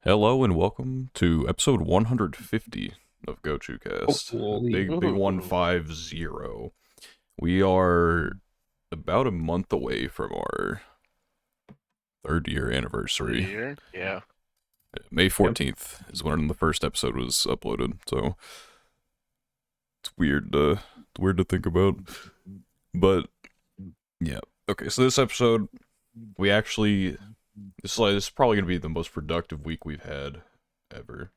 Hello and welcome to episode 150 of Gochuucast. Holy. Big 150. We are about a month away from our third year anniversary. Year? Yeah. May Yep. 14th is when the first episode was uploaded, so it's weird to think about. But yeah. Okay, so this episode we actually this is probably gonna be the most productive week we've had ever.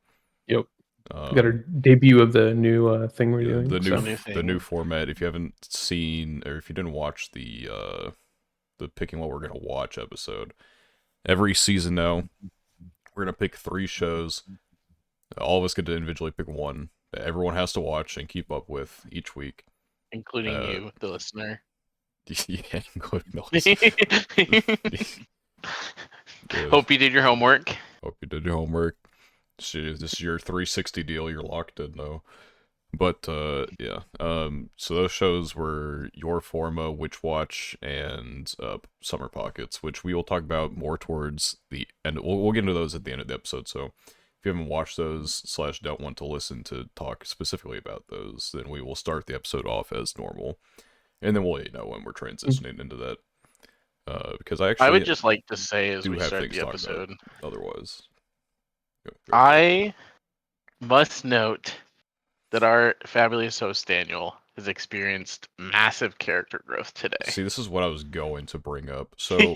Yep. We got our debut of the new thing we're doing. the so. new format. If you haven't seen or if you didn't watch the picking what we're gonna watch episode, every season now we're gonna pick 3 shows. All of us get to individually pick one that everyone has to watch and keep up with each week. Including you, the listener. Yeah, including Hope you did your homework. Hope you did your homework. This is your 360 deal. You're locked in though. But yeah. So those shows were Your Forma, Witch Watch, and Summer Pockets, which we will talk about more towards the end. We'll get into those at the end of the episode. So if you haven't watched those / don't want to listen to talk specifically about those, then we will start the episode off as normal, and then we'll let you know when we're transitioning into that. Because I would just like to say as do we have start things the to talk about episode, otherwise. Go I must note that our fabulous host Daniel has experienced massive character growth today. See, this is what I was going to bring up. So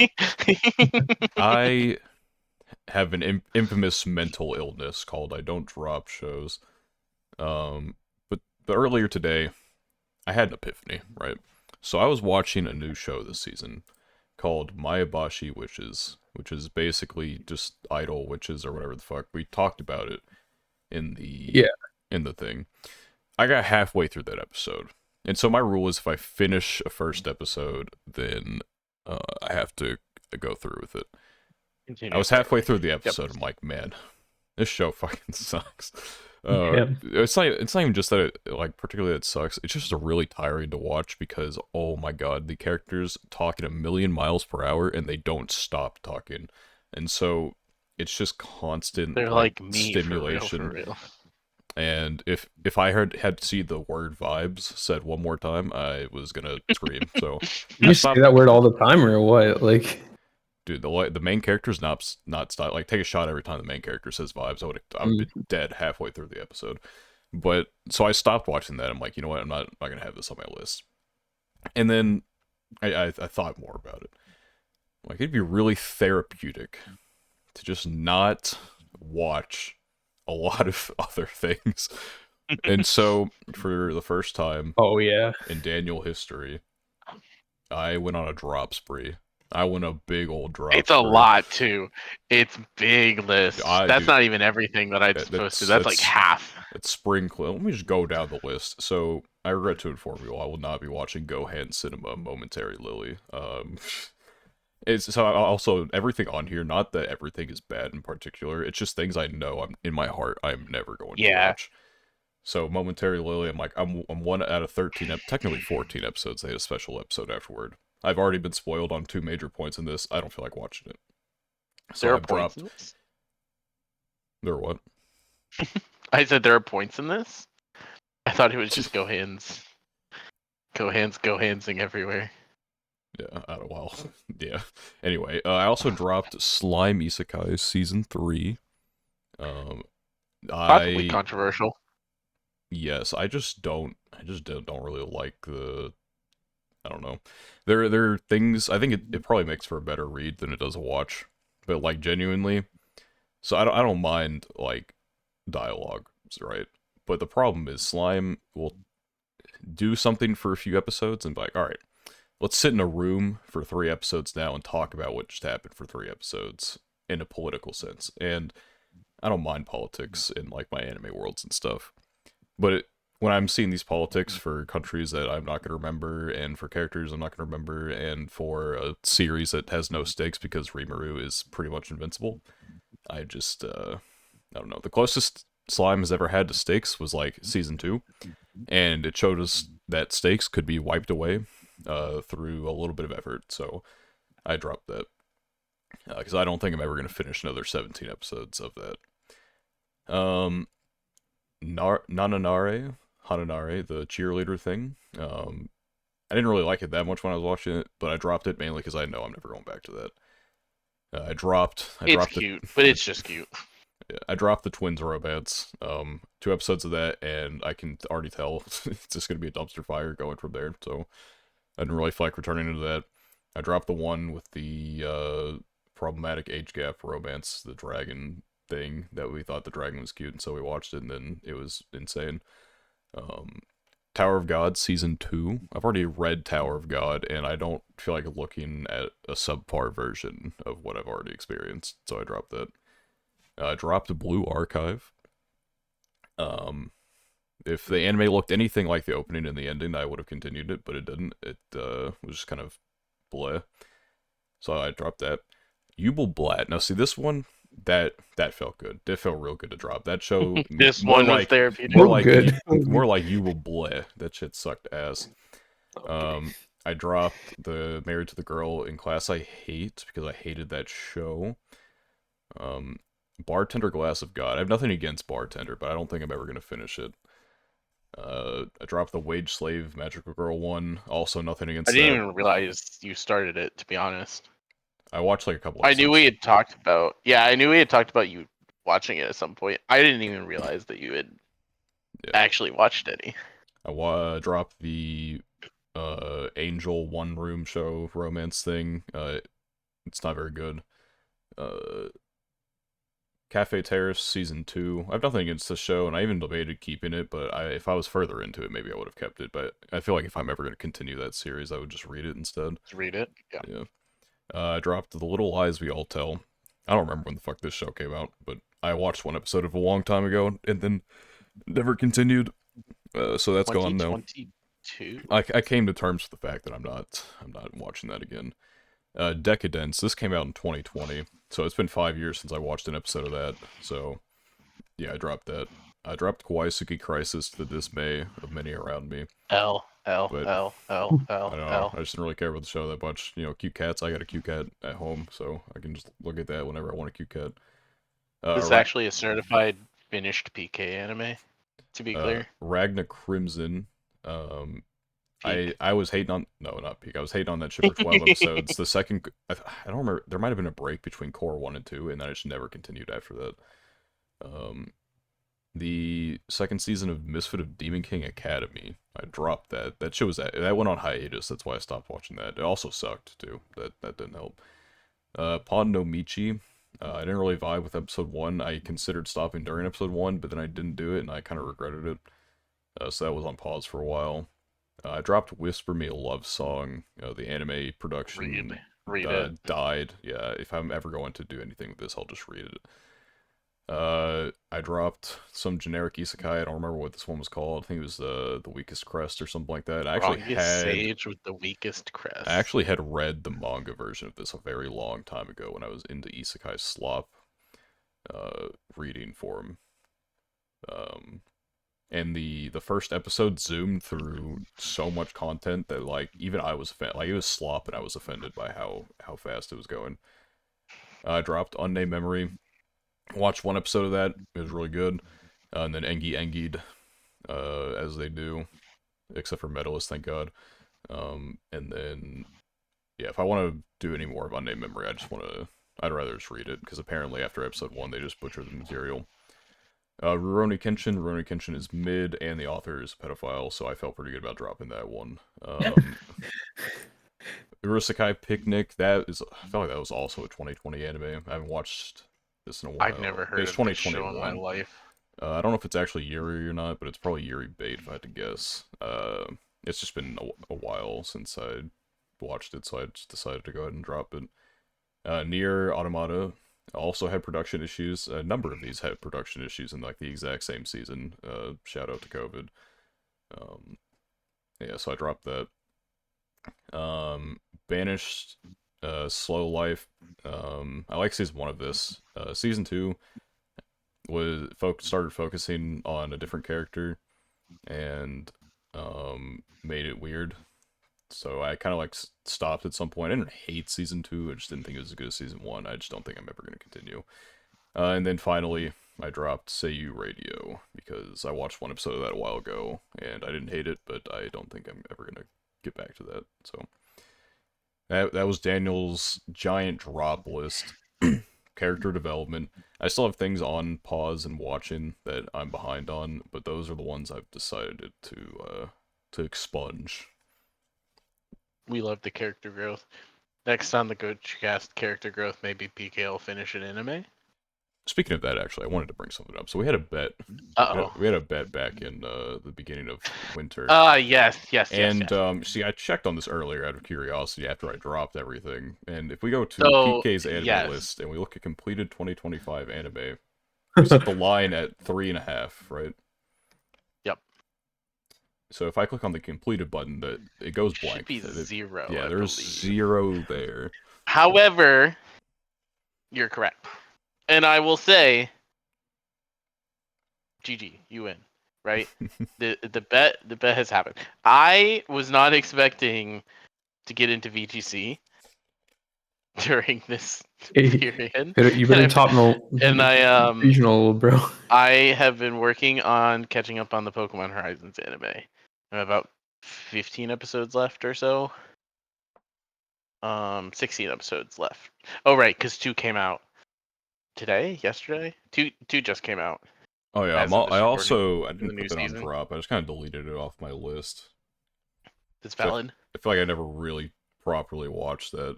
I have an infamous mental illness called I don't drop shows. But earlier today, I had an epiphany, right? So I was watching a new show this season called Mayabashi Witches, which is basically just idol witches or whatever the fuck. We talked about it in the thing. I got halfway through that episode. And so my rule is if I finish a first episode, then I have to go through with it. I was halfway through the episode. Yep. I'm like, man, this show fucking sucks. It's not even just that it, like, particularly it sucks. It's just really tiring to watch because, oh my god, the characters talk at 1,000,000 miles per hour and they don't stop talking. And so it's just constant. They're like me, stimulation. For real. And if I had to see the word vibes said one more time, I was gonna scream. So you say that word all the time or what? Like, dude, the main character's not style. Like, take a shot every time the main character says vibes. I would be dead halfway through the episode. But so I stopped watching that. I'm like, you know what? I'm not gonna have this on my list. And then I thought more about it. Like, it'd be really therapeutic to just not watch a lot of other things. And so for the first time in Daniel history, I went on a drop spree. I went a big old drop. It's a lot too. It's big list. That's not even everything that I'm supposed to. That's like half. It's spring. Let me just go down the list. So I regret to inform you, I will not be watching Gohan Cinema Momentary Lily. It's so also everything on here. Not that everything is bad in particular. It's just things I know I'm in my heart I'm never going to watch. So Momentary Lily, I'm like I'm 1 out of 13, technically 14 episodes. They had a special episode afterward. I've already been spoiled on 2 major points in this. I don't feel like watching it. So there are points in this? There are what? I said there are points in this? I thought it was just Gohan's everywhere. Yeah, I don't know. Well, yeah. Anyway, I also dropped Slime Isekai Season 3. Possibly controversial. Yes, I just don't really like the... I don't know. There are things... I think it probably makes for a better read than it does a watch. But, like, genuinely... So I don't mind, like, dialogue, right? But the problem is Slime will do something for a few episodes and be like, alright, let's sit in a room for 3 episodes now and talk about what just happened for 3 episodes in a political sense. And I don't mind politics in, like, my anime worlds and stuff. But when I'm seeing these politics for countries that I'm not going to remember, and for characters I'm not going to remember, and for a series that has no stakes because Rimuru is pretty much invincible, I just, I don't know. The closest Slime has ever had to stakes was, like, Season 2, and it showed us that stakes could be wiped away through a little bit of effort, so I dropped that. because I don't think I'm ever going to finish another 17 episodes of that. Nananare, Hananare, the cheerleader thing. I didn't really like it that much when I was watching it, but I dropped it mainly because I know I'm never going back to that. I dropped It's the cute, but it's just cute. yeah, I dropped the twins romance. 2 episodes of that, and I can already tell it's just gonna be a dumpster fire going from there. So I didn't really feel like returning into that. I dropped the one with the problematic age gap romance, the dragon thing that we thought the dragon was cute, and so we watched it, and then it was insane. Um, Tower of God season 2. I've already read Tower of God, and I don't feel like looking at a subpar version of what I've already experienced, so I dropped that. Dropped Blue Archive. Um, if the anime looked anything like the opening and the ending, I would have continued it, but it didn't. It was just kind of bleh. So I dropped that. Yubel Blatt. Now, see this one, that felt good. That felt real good to drop. That show This one was therapeutic. Good. more like Yubel bleh. That shit sucked ass. Okay. I dropped the Married to the Girl in Class I Hate because I hated that show. Um, Bartender Glass of God. I have nothing against Bartender, but I don't think I'm ever gonna finish it. I dropped the Wage Slave Magical Girl one. Also, nothing I against didn't that. even realize you started it, to be honest. I watched like a couple I knew we episodes. had talked about. Yeah, I knew we had talked about you watching it at some point. I didn't even realize that you had Yeah, actually watched any. I dropped the Angel one room show romance thing. It's not very good. Uh, Cafe Terrace season 2. I have nothing against the show, and I even debated keeping it. But if I was further into it, maybe I would have kept it. But I feel like if I'm ever going to continue that series, I would just read it instead. Let's read it. Yeah. Yeah. I dropped The Little Lies We All Tell. I don't remember when the fuck this show came out, but I watched one episode of a long time ago and then never continued. So that's gone now. 2022. I came to terms with the fact that I'm not watching that again. Decadence. This came out in 2020, so it's been 5 years since I watched an episode of that. So yeah, I dropped that. I dropped Kawaisuki Crisis to the dismay of many around me, L L but L L I L don't know. L. I just didn't really care about the show that much. You know, cute cats. I got a cute cat at home, so I can just look at that whenever I want a cute cat. This is actually a certified finished PK anime. To be clear, Ragna Crimson. Peak. I was hating on no, not peak. I was hating on that shit for 12 episodes. The second I don't remember. There might have been a break between Core 1 and 2, and then I just never continued after that. Um, the second season of Misfit of Demon King Academy. I dropped that. That show was that went on hiatus. That's why I stopped watching that. It also sucked too. That didn't help. Pon no Michi. I didn't really vibe with episode 1. I considered stopping during episode 1, but then I didn't do it, and I kind of regretted it. So that was on pause for a while. I dropped Whisper Me a Love Song. The anime production Read it. died. Yeah, if I'm ever going to do anything with this, I'll just read it. I dropped some generic isekai. I don't remember what this one was called. I think it was the Weakest Crest or something like that. Sage with the weakest crest. I actually had read the manga version of this a very long time ago when I was into isekai slop reading for him. And the first episode zoomed through so much content that like even I was like it was slop and I was offended by how fast it was going. I dropped Unnamed Memory. Watched one episode of that. It was really good. And then Engi'd, as they do, except for Medalist, thank God. And then yeah, if I want to do any more of Unnamed Memory, I'd rather just read it because apparently after episode 1 they just butchered the material. Rurouni Kenshin. Rurouni Kenshin is mid, and the author is a pedophile, so I felt pretty good about dropping that one. Urusakai Picnic. I felt like that was also a 2020 anime. I haven't watched this in a while. I've never heard It's of this show in my 2021. life. I don't know if it's actually Yuri or not, but it's probably Yuri bait if I had to guess. It's just been a while since I watched it, so I just decided to go ahead and drop it. Near Automata also had production issues. A number of these had production issues in like the exact same season. Shout out to COVID. Yeah, so I dropped that. Banished, Slow Life. I like season 1 of this. Season 2 started focusing on a different character and made it weird. So I kind of like stopped at some point. I didn't hate season 2. I just didn't think it was as good as season 1. I just don't think I'm ever going to continue. And then finally, I dropped Seiyu Radio because I watched one episode of that a while ago, and I didn't hate it, but I don't think I'm ever gonna get back to that. So that was Daniel's giant drop list. Character development. I still have things on pause and watching that I'm behind on, but those are the ones I've decided to expunge. We love the character growth. Next on the Gochuucast character growth, maybe PK will finish an anime. Speaking of that, actually, I wanted to bring something up. So we had a bet. Uh-oh. We had a bet back in the beginning of winter. Yes. See, I checked on this earlier out of curiosity after I dropped everything, and if we go to So, PK's anime yes. list and we look at completed 2025 anime, we set the line at 3.5, right? Yep. So if I click on the completed button, it goes Should blank. be 0. Yeah, I there's believe. 0 there. However, you're correct, and I will say, GG, you win. Right? the bet has happened. I was not expecting to get into VGC during this period. You better top and I regional, bro. I have been working on catching up on the Pokemon Horizons anime. I have about 15 episodes left or so. 16 episodes left. Oh right, because 2 came out yesterday. Two just came out. Oh yeah, As of this recording, I in the didn't new put that on season. drop. I just kind of deleted it off my list. It's valid. I feel like I never really properly watched that.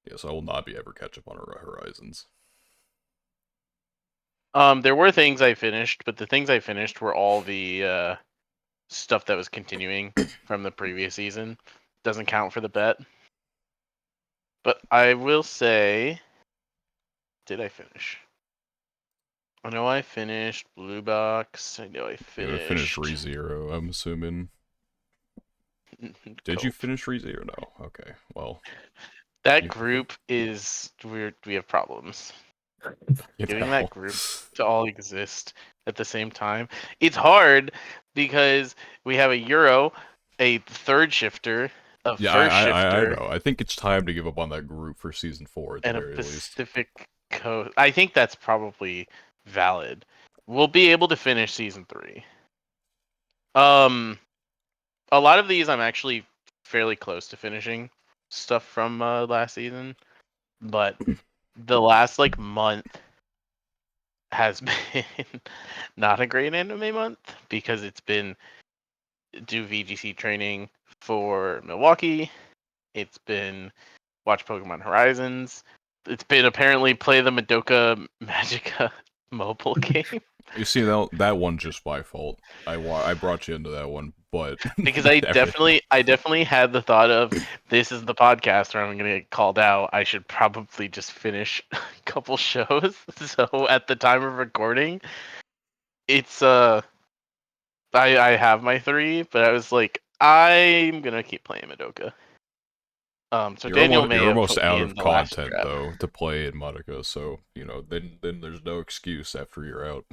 Yes, I will not be ever catch up on Horizons. There were things I finished, but the things I finished were all the stuff that was continuing from the previous season. Doesn't count for the bet. But I will say, did I finish? I know I finished Blue Box. I know I Finished finished ReZero, I'm assuming. Did you finish ReZero? No. Okay. Well, that group is weird. We have problems. Getting that group to all exist at the same time. It's hard because we have a Euro, a third shifter, a first shifter. I know. I think it's time to give up on that group for season 4 at the and a very least. Pacific Coast. I think that's probably valid. We'll be able to finish season 3. A lot of these I'm actually fairly close to finishing stuff from last season, but the last month has been not a great anime month because it's been do VGC training for Milwaukee. It's been watch Pokemon Horizons. It's been apparently play the Madoka Magica mobile game. You see that one just by fault. I brought you into that one, but because I definitely had the thought of this is the podcast where I'm gonna get called out. I should probably just finish a couple shows. So at the time of recording, it's I have my 3, but I was like, I'm gonna keep playing Madoka. So Daniel may you're have almost put me out in of the last content draft. though to play in Madoka, so then there's no excuse after you're out.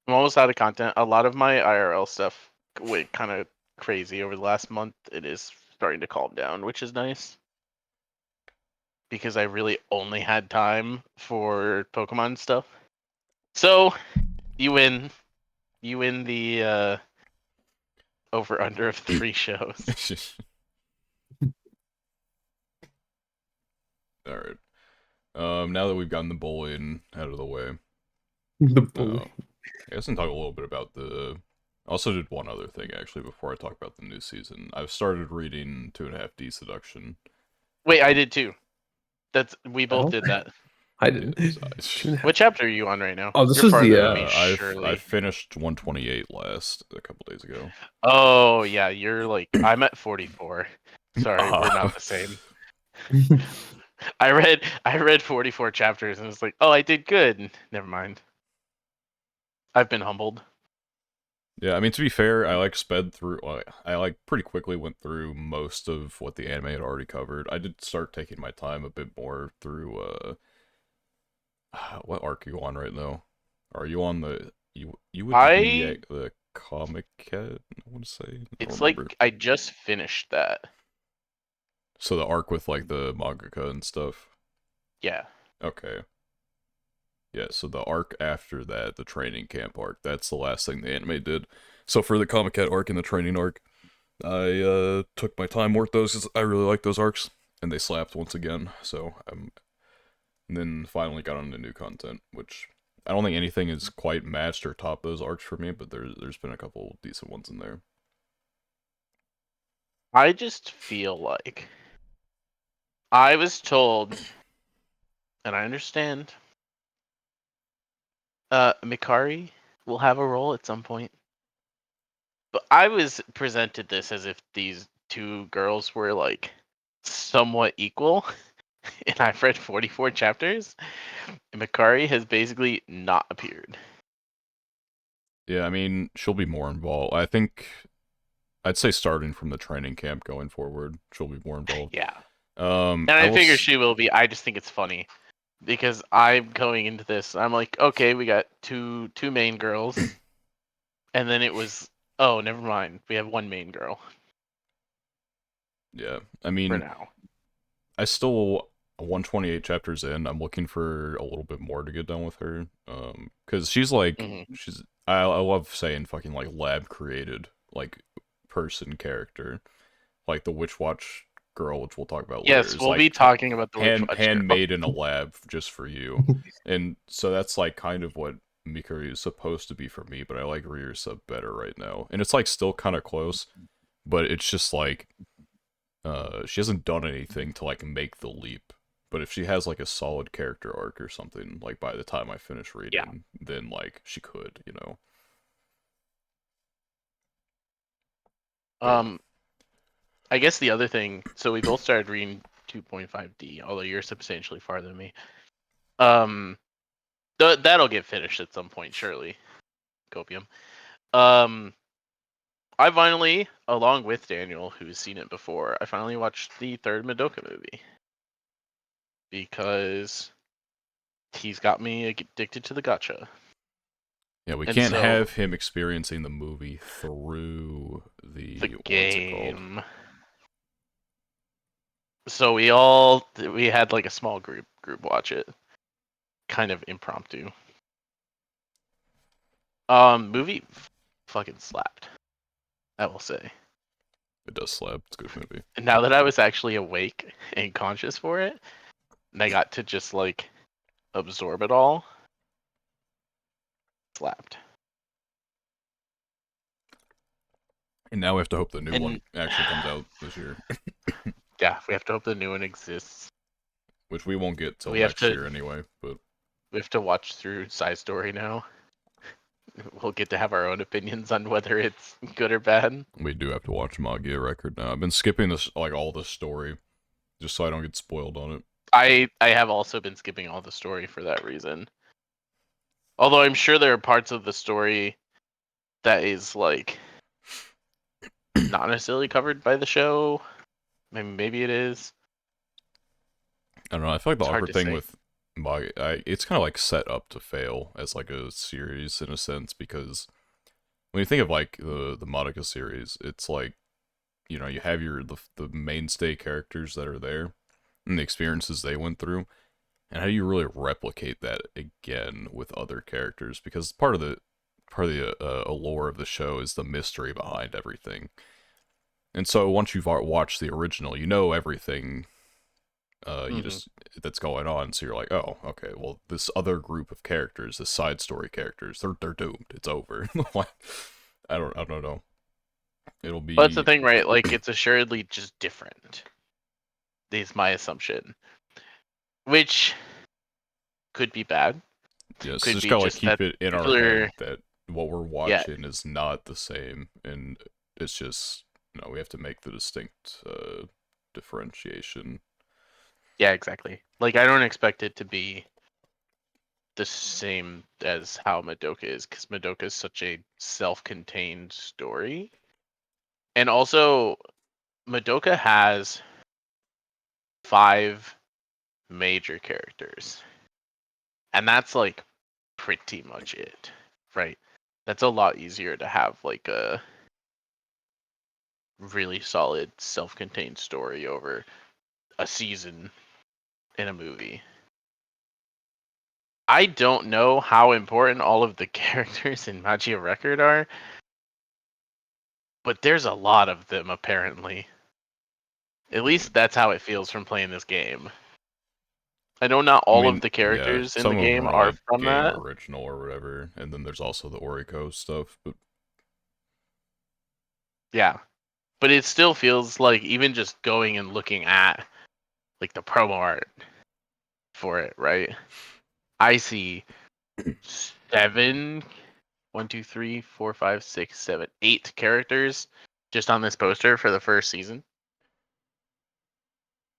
I'm almost out of content. A lot of my IRL stuff went kind of crazy over the last month. It is starting to calm down, which is nice. Because I really only had time for Pokemon stuff. So, you win. You win the over under of 3 shows. All right. Now that we've gotten the bullying out of the way, The bully. I guess I can talk a little bit about I also did one other thing actually before I talk about the new season. I've started reading 2.5D Seduction. Wait, I did too. We both did that. I didn't. What chapter are you on right now? Oh, this You're was farther the. than me, surely. I finished 128 a couple days ago. Oh yeah, you're I'm at 44. Sorry, we're not the same. I read 44 chapters and was like, oh, I did good. Never mind. I've been humbled. Yeah, I mean, to be fair, I sped through. I pretty quickly went through most of what the anime had already covered. I did start taking my time a bit more through. What arc are you on right now? Are you on the you would be the Comic Cat, I want to say. I don't It's remember. like I just finished that. So the arc with like the mangaka and stuff. Yeah. Okay. Yeah, so the arc after that, the training camp arc, that's the last thing the anime did. So for the Comic Cat arc and the training arc, I took my time, worked those because I really like those arcs, and they slapped once again. So and then finally got on to new content, which I don't think anything is quite matched or top those arcs for me, but there's been a couple decent ones in there. I just feel like I was told, and I understand, Mikari will have a role at some point. But I was presented this as if these two girls were like somewhat equal, and I've read 44 chapters, and Mikari has basically not appeared. Yeah, I mean, she'll be more involved. I think I'd say starting from the training camp going forward, she'll be more involved. Yeah. And I I will. figure she will be. I just think it's funny because I'm going into this. I'm like, okay, we got two main girls, and then it was, oh, never mind. We have one main girl Yeah, I for mean, now. I still 128 chapters in. I'm looking for a little bit more to get done with her. Because she's like, Mm-hmm. I love saying fucking like lab created like person character, like the Witch Watch girl, which we'll talk about later, Yes, is we'll be like talking about the Witch Watch girl. handmade in a lab just for you, and so that's like kind of what Mikari is supposed to be for me. But I like Ryusa better right now, and it's like still kind of close, but it's just like she hasn't done anything to like make the leap. But if she has like a solid character arc or something, like by the time I finish Yeah. reading, then like she could, you know. But yeah. I guess the other thing, so we both started reading 2.5D, although you're substantially farther than me. That'll get finished at some point, surely. Copium. Um, I finally, along with Daniel, who's seen it before, I finally watched the third Madoka movie because he's got me addicted to the gacha. Yeah, we And can't so have him experiencing the movie through the the what's it called? game. So we had like a small group watch it, kind of impromptu. Movie fucking slapped, I will say. It does slap. It's a good movie. And now that I was actually awake and conscious for it, and I got to just like absorb it all, slapped. And now we have to hope the new one And actually comes out this year, yeah, we have to hope the new one exists. which we won't get till We have next to year anyway. But watch through Side Story now. We'll get to have our own opinions on whether it's good or bad. we do have to watch Magia Record now. I've been skipping this like all the story just so I don't get spoiled on it. I have also been skipping all the story for that reason. Although I'm sure there are parts of the story that is like not necessarily covered by the show. Maybe it is. I don't know. I feel like the It's hard awkward to thing say. with Magia, it's kind of like set up to fail as like a series in a sense because when you think of like the Madoka series, it's like you know you have the mainstay characters that are there and the experiences they went through, and how do you really replicate that again with other characters? Because part of the allure of the show is the mystery behind everything. And so once you've watched the original, you know everything you Mm-hmm. just that's going on. So you're like, oh, okay, well, this other group of characters, this side story characters, they're doomed. It's over. Like, I don't know. It'll But that's the be thing, right? Like it's assuredly just different. Is my assumption, which could be bad. yes. Could Just be gotta like just keep that it in our people are, head that what we're yeah, watching is not the same, and it's just no. We have to make the distinct differentiation. yeah, exactly. Like I don't expect it to be the same as how Madoka is, because Madoka is such a self-contained story, and also Madoka has 5 major characters, and that's like pretty much it, right? that's a lot easier to have like a really solid self-contained story over a season in a movie. I don't know how important all of the characters in Magia Record are, but there's a lot of them apparently. At least that's how it feels from playing this game. I know not I all of mean, the yeah, characters in the some of them game are are like from game that. original or whatever, and then there's also the Oriko stuff. But Yeah. But it still feels like even just going and looking at like the promo art for it, right? I see 7, 1, 2, 3, 4, 5, 6, 7, 8 characters just on this poster for the first season.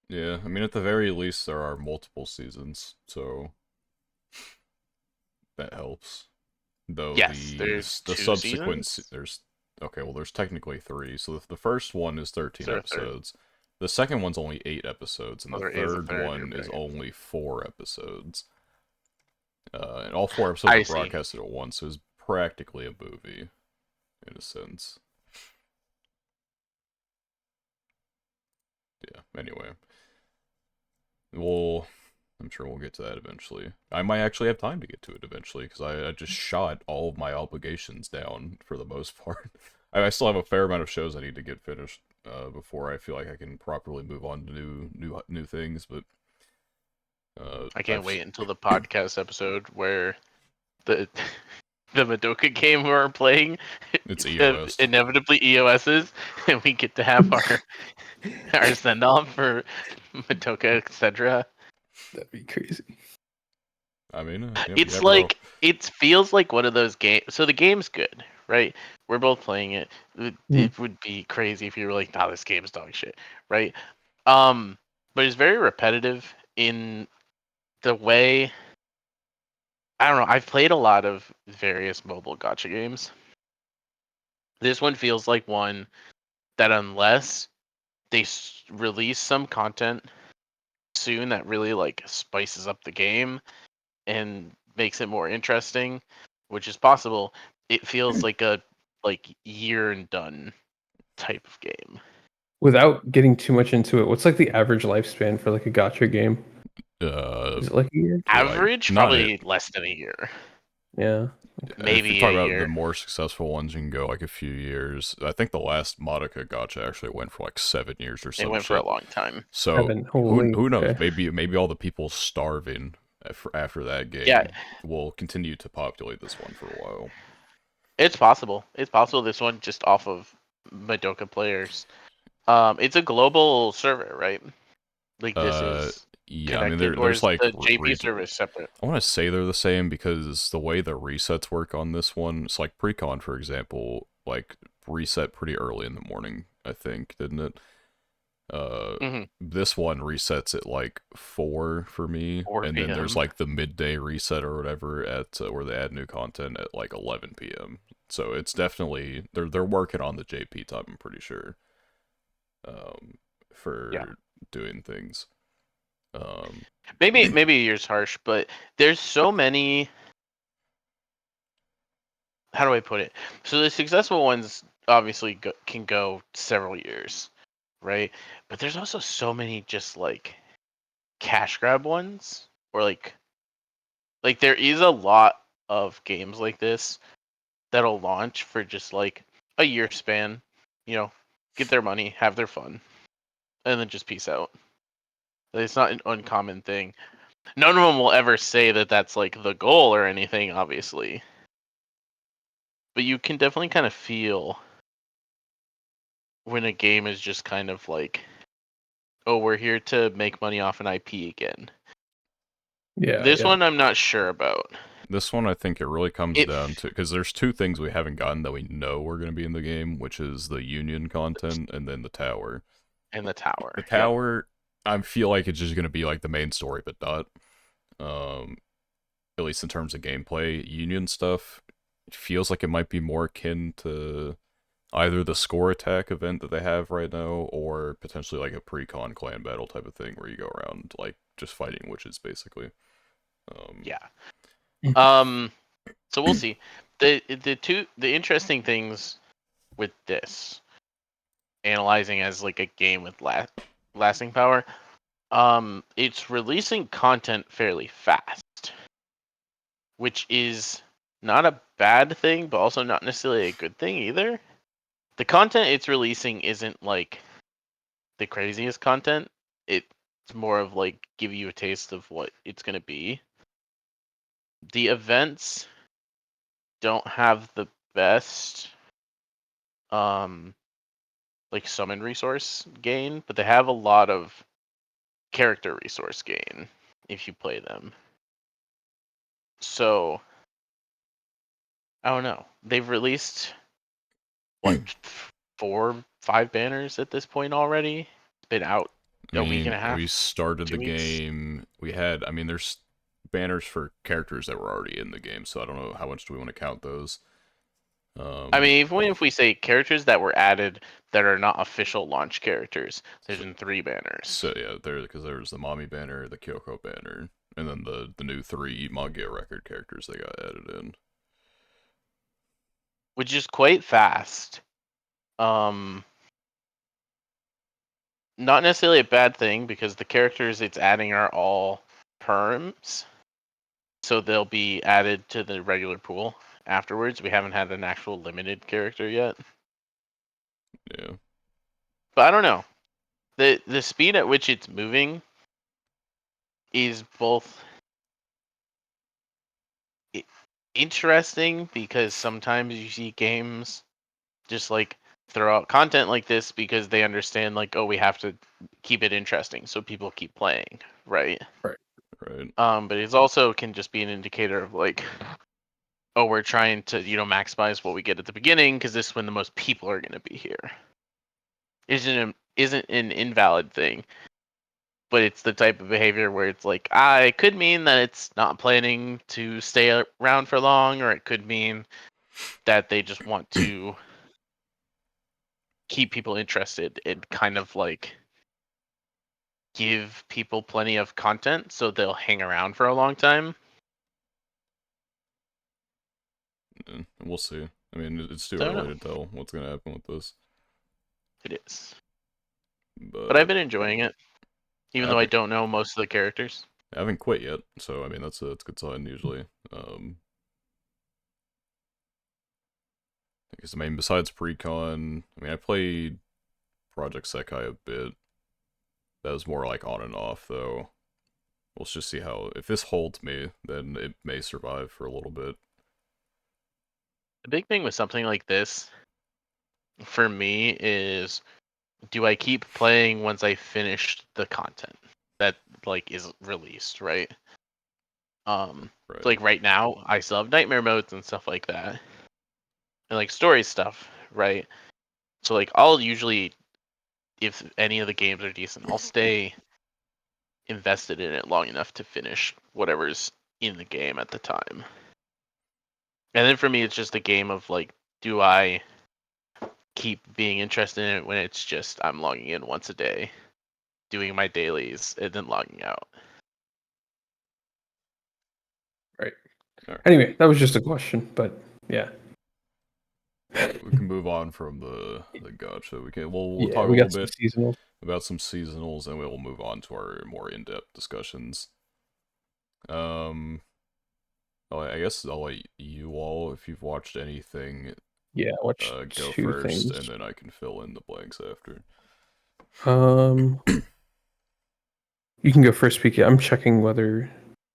yeah, I mean, at the very least, there are multiple seasons, so that helps. Though Yes, there's the 2 subsequent seasons. there's okay, well, there's technically 3. So the first one is 13 So a third. episodes. The second one's only 8 episodes, and Oh, the there is a third third. You're one is right. only 4 episodes. And all 4 episodes are I see. broadcasted at once, so it's practically a movie, in a sense. Yeah, anyway. I'm sure we'll get to that eventually. I might actually have time to get to it eventually, because I just shot all of my obligations down, for the most part. I still have a fair amount of shows I need to get finished before I feel like I can properly move on to new things, but... I can't I've... wait until the podcast episode where the the Madoka game we're playing It's EOS. inevitably EOS's, and we get to have our send off for Madoka, etc. That'd be crazy. I mean, you It's never know. like it feels like one of those games. So the game's good, right? We're both playing it. It would be crazy if you were like, "Nah, this game's dog shit," right? But it's very repetitive in the way. I don't know. I've played a lot of various mobile gacha games. This one feels like one that unless they release some content soon that really like spices up the game and makes it more interesting, which is possible, it feels like a year and done type of game. Without getting too much into it, what's like the average lifespan for like a gotcha game? Uh, Is it like a year? like, Average, not it. probably less than a year, Yeah. Okay. If you maybe a talk about the year. more successful ones, you can go like a few years. I think the last Madoka gacha actually went for like 7 years or It some went for a shit. long time. So Heaven, holy. who knows? Okay. Maybe all the people starving after that Yeah, game will continue to populate this one for a while. it's possible. It's possible this one just off of Madoka players. It's a global server, right? Like this Uh, is yeah, I mean connected, or there's is like the JP server separate? I want to say they're the same because the way the resets work on this one, it's like Precon, for example, like reset pretty early in the morning, I think, didn't it? Mm-hmm. This one resets at like 4 for me, 4 and then there's p.m. like the midday reset or whatever at where they add new content at like 11 p.m. So it's definitely they're working on the JP time, I'm pretty sure, um, Yeah. for doing things. Um, Maybe a year's harsh, but there's so many. How do I put it? So the successful ones obviously can go several years, right? But there's also so many just like cash grab ones, or like there is a lot of games like this that'll launch for just like a year span, get their money, have their fun, and then just peace out. It's not an uncommon thing. None of them will ever say that that's like the goal or anything, obviously. But you can definitely kind of feel when a game is just kind of like, oh, we're here to make money off an IP again. Yeah, This yeah. one I'm not sure about. this one I think it really comes It down to because there's 2 things we haven't gotten that we know we're going to be in the game, which is the Union content and then the tower. in the tower. The Yep. tower, I feel like it's just going to be like the main story, but not. Um, at least in terms of gameplay, Union stuff it feels like it might be more akin to either the score attack event that they have right now, or potentially like a pre-con clan battle type of thing where you go around like just fighting witches, basically. Yeah. Um. So we'll see. the interesting things with this, analyzing as like a game with lasting power, it's releasing content fairly fast, which is not a bad thing, but also not necessarily a good thing either. The content it's releasing isn't like the craziest content. It's more of like give you a taste of what it's gonna be. The events don't have the best like summon resource gain, but they have a lot of character resource gain if you play them. So I don't know. They've released what 4, 5 banners at this point already. It's been out I a week and mean, a we half, started the 2 weeks. game. We had, I mean, there's banners for characters that were already in the game, so I don't know how much do we want to count those. I Um, mean, even if we say characters that were added that are not official launch characters, there's so, been 3 banners, so yeah, because there's the Mommy banner, the Kyoko banner, and then the new 3 manga record characters they got added in. which is quite fast. Um, Not necessarily a bad thing because the characters it's adding are all perms, so they'll be added to the regular pool afterwards. We haven't had an actual limited character yet, Yeah. but I don't know. The speed at which it's moving is both interesting because sometimes you see games just like throw out content like this because they understand like, oh, we have to keep it interesting so people keep playing, right? Right. But it's also can just be an indicator of like, oh, we're trying to maximize what we get at the beginning because this is when the most people are going to be here. Isn't an invalid thing, but it's the type of behavior where it's like, it could mean that it's not planning to stay around for long, or it could mean that they just want to keep people interested and kind of like give people plenty of content so they'll hang around for a long time. Yeah, we'll see. I mean, it's too So I don't early know. to tell what's gonna happen with this, It is. But I've but been enjoying it, even I though I haven't, don't know most of the characters. I haven't quit yet. So I mean, that's a good sign usually. Because I mean, besides Precon, I mean, I played Project Sekai a bit. That was more like on and off though. We'll just see how. If this holds me, then it may survive for a little bit. The big thing with something like this for me is, do I keep playing once I finish the content that like is released, right? So Right. like right now I still have nightmare modes and stuff like that. And like story stuff, right? So like I'll usually, if any of the games are decent, I'll stay invested in it long enough to finish whatever's in the game at the time. And then for me it's just a game of like, do I keep being interested in it when it's just I'm logging in once a day, doing my dailies, and then logging out. Right. Alright. Anyway, that was just a question, but yeah. We can move on from the gacha. We'll Yeah, talk a we little got some bit seasonal. about some seasonals, and we'll move on to our more in-depth discussions. Um, I guess I'll let you all, if you've watched anything, Yeah, I watched go 2 first, things. and then I can fill in the blanks after. Um, you can go first, Peaky. I'm checking whether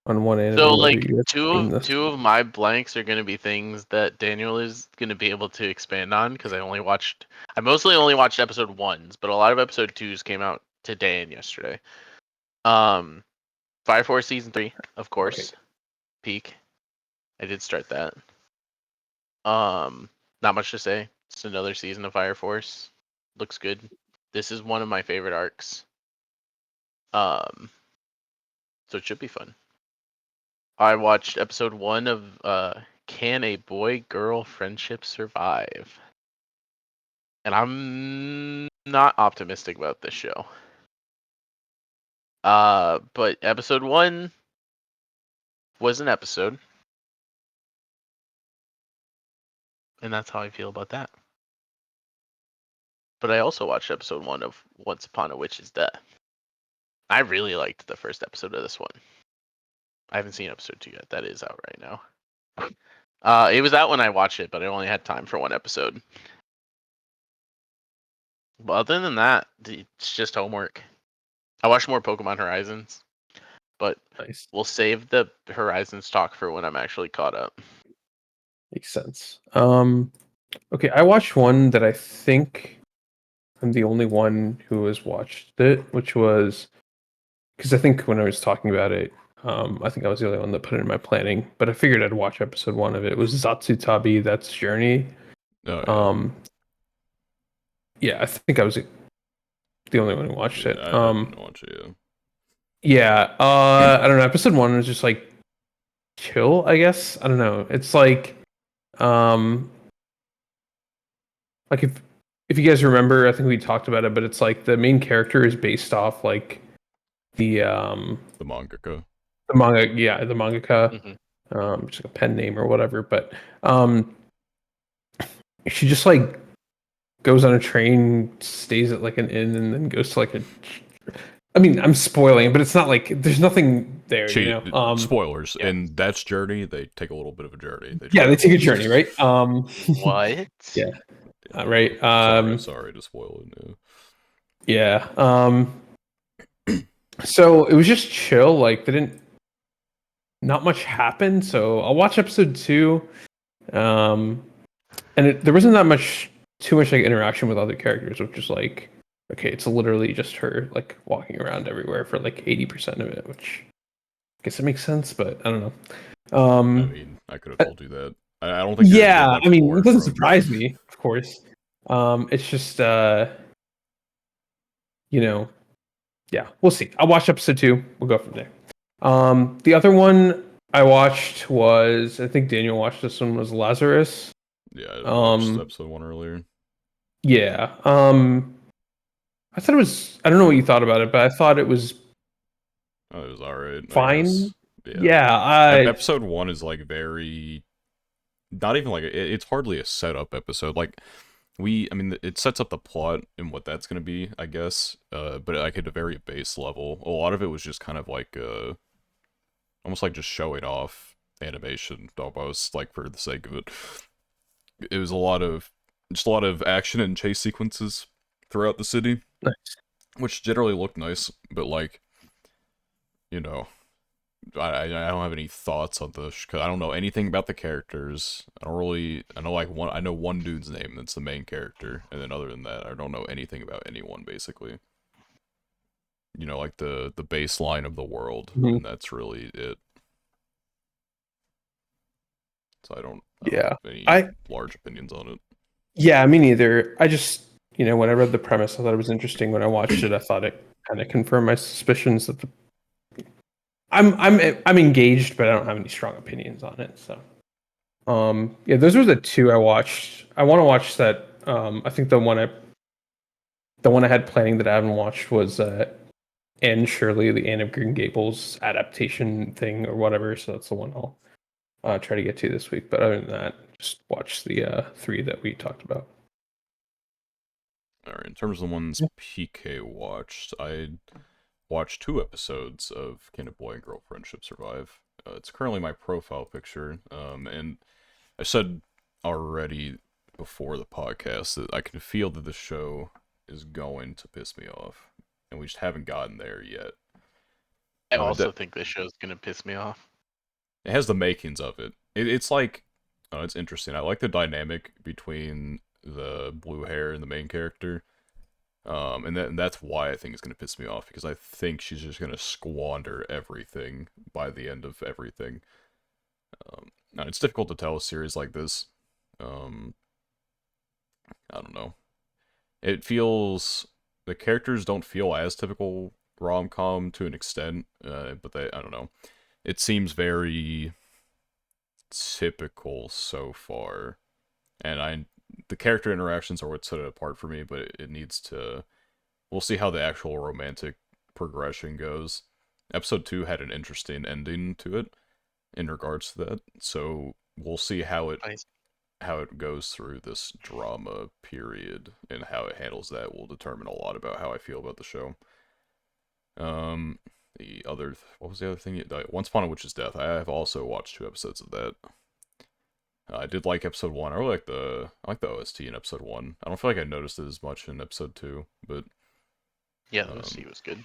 on one So anime whether like you guys two have of seen this. two of my blanks are gonna be things that Daniel is gonna be able to expand on because I mostly only watched episode ones, but a lot of episode twos came out today and yesterday. Um, Fire Force season 3, of Okay. course, peak. I did start that. Um, Not much to say. It's another season of Fire Force. Looks good. This is one of my favorite arcs. Um, so it should be fun. I watched episode 1 of Can a Boy Girl Friendship Survive? And I'm not optimistic about this show. But episode 1 was an episode. and that's how I feel about that. But I also watched episode 1 of Once Upon a Witch's Death. I really liked the first episode of this one. I haven't seen episode 2 yet. That is out right now. It was out when I watched it, but I only had time for one episode. But other than that, it's just homework. I watched more Pokemon Horizons, but Nice. we'll save the Horizons talk for when I'm actually caught up. Makes sense. Okay, I watched one that I think I'm the only one who has watched it, which was because I think when I was talking about it, I think I was the only one that put it in my planning. But I figured I'd watch episode 1 of it. It was Zatsutabi, That's Journey. Oh yeah. Yeah, I think I was the only one who watched Yeah, it. I didn't watch it. Yeah. Yeah, I don't know. Episode 1 was just like chill, I guess. I don't know. It's um, like if you guys remember, I think we talked about it, but it's like the main character is based off like The mangaka. the manga, yeah, the mangaka, Mhm. just like a pen name or whatever. But um, she just like goes on a train, stays at like an inn, and then goes to like a. I mean, I'm spoiling, but it's not like there's nothing there, you know. Spoilers. Yeah. In That's Journey, they take a little bit of a journey. They Yeah, they take a travel. journey, right? What? Yeah. Right. Sorry to spoil it. Yeah. So it was just chill. Like, they didn't. Not much happened. So I'll watch episode 2. And there wasn't that much, too much like interaction with other characters, which is like, okay, it's literally just her like walking around everywhere for like 80% of it, which I guess it makes sense, but I don't know. I mean, I could have told you that. I don't think you're gonna get Yeah, much I mean, more it doesn't from. surprise me, of course. It's just you know, yeah, we'll see. I'll watch episode 2. We'll go from there. The other one I watched was, I think Daniel watched this one, was Lazarus. Yeah, I watched episode 1 earlier. Yeah. I thought it was, I don't know what you thought about it, but I thought it was Oh, it was alright, I fine. guess. Yeah. Yeah, Episode 1 is like very. Not even like. It's hardly a setup episode. Like, I mean, it sets up the plot and what that's gonna be, I guess. But like at a very base level. A lot of it was just kind of like, almost like just showing off animation, almost, like for the sake of it. It was a lot of action and chase sequences throughout the city, nice. which generally looked nice, but like, you know, I don't have any thoughts on this because I don't know anything about the characters. I know one dude's name that's the main character, and then other than that, I don't know anything about anyone basically. You know, like the baseline of the world, Mhm. and that's really it. So I don't Yeah. have any I large opinions on it. Yeah, me neither. I just, when I read the premise, I thought it was interesting. When I watched it, I thought it kind of confirmed my suspicions that I'm engaged, but I don't have any strong opinions on it. So, yeah, those were the 2 I watched. I want to watch that. I think the one I had planning that I haven't watched was Anne Shirley, the Anne of Green Gables adaptation thing or whatever. So that's the one I'll try to get to this week. But other than that, just watch the 3 that we talked about. Alright, in terms of the ones Yeah. PK watched, I watched 2 episodes of Can a Boy and Girl Friendship Survive. It's currently my profile picture, and I said already before the podcast that I can feel that the show is going to piss me off, and we just haven't gotten there yet. I also think this show's gonna piss me off. It has the makings of it. It's like, oh, it's interesting. I like the dynamic between the blue hair and the main character. And that's why I think it's gonna piss me off, because I think she's just gonna squander everything by the end of everything. Now it's difficult to tell a series like this. I don't know. The characters don't feel as typical rom-com to an extent, but I don't know. It seems very typical so far, and the character interactions are what set it apart for me, but it needs to. We'll see how the actual romantic progression goes. Episode 2 had an interesting ending to it in regards to that, so we'll see how it Nice. how it goes through this drama period and how it handles that will determine a lot about how I feel about the show. Um, what was the other thing? Once Upon a Witch's Death. I have also watched 2 episodes of that. I did like episode 1. I like the OST in episode 1. I don't feel like I noticed it as much in episode 2, but Yeah, the um, OC was good.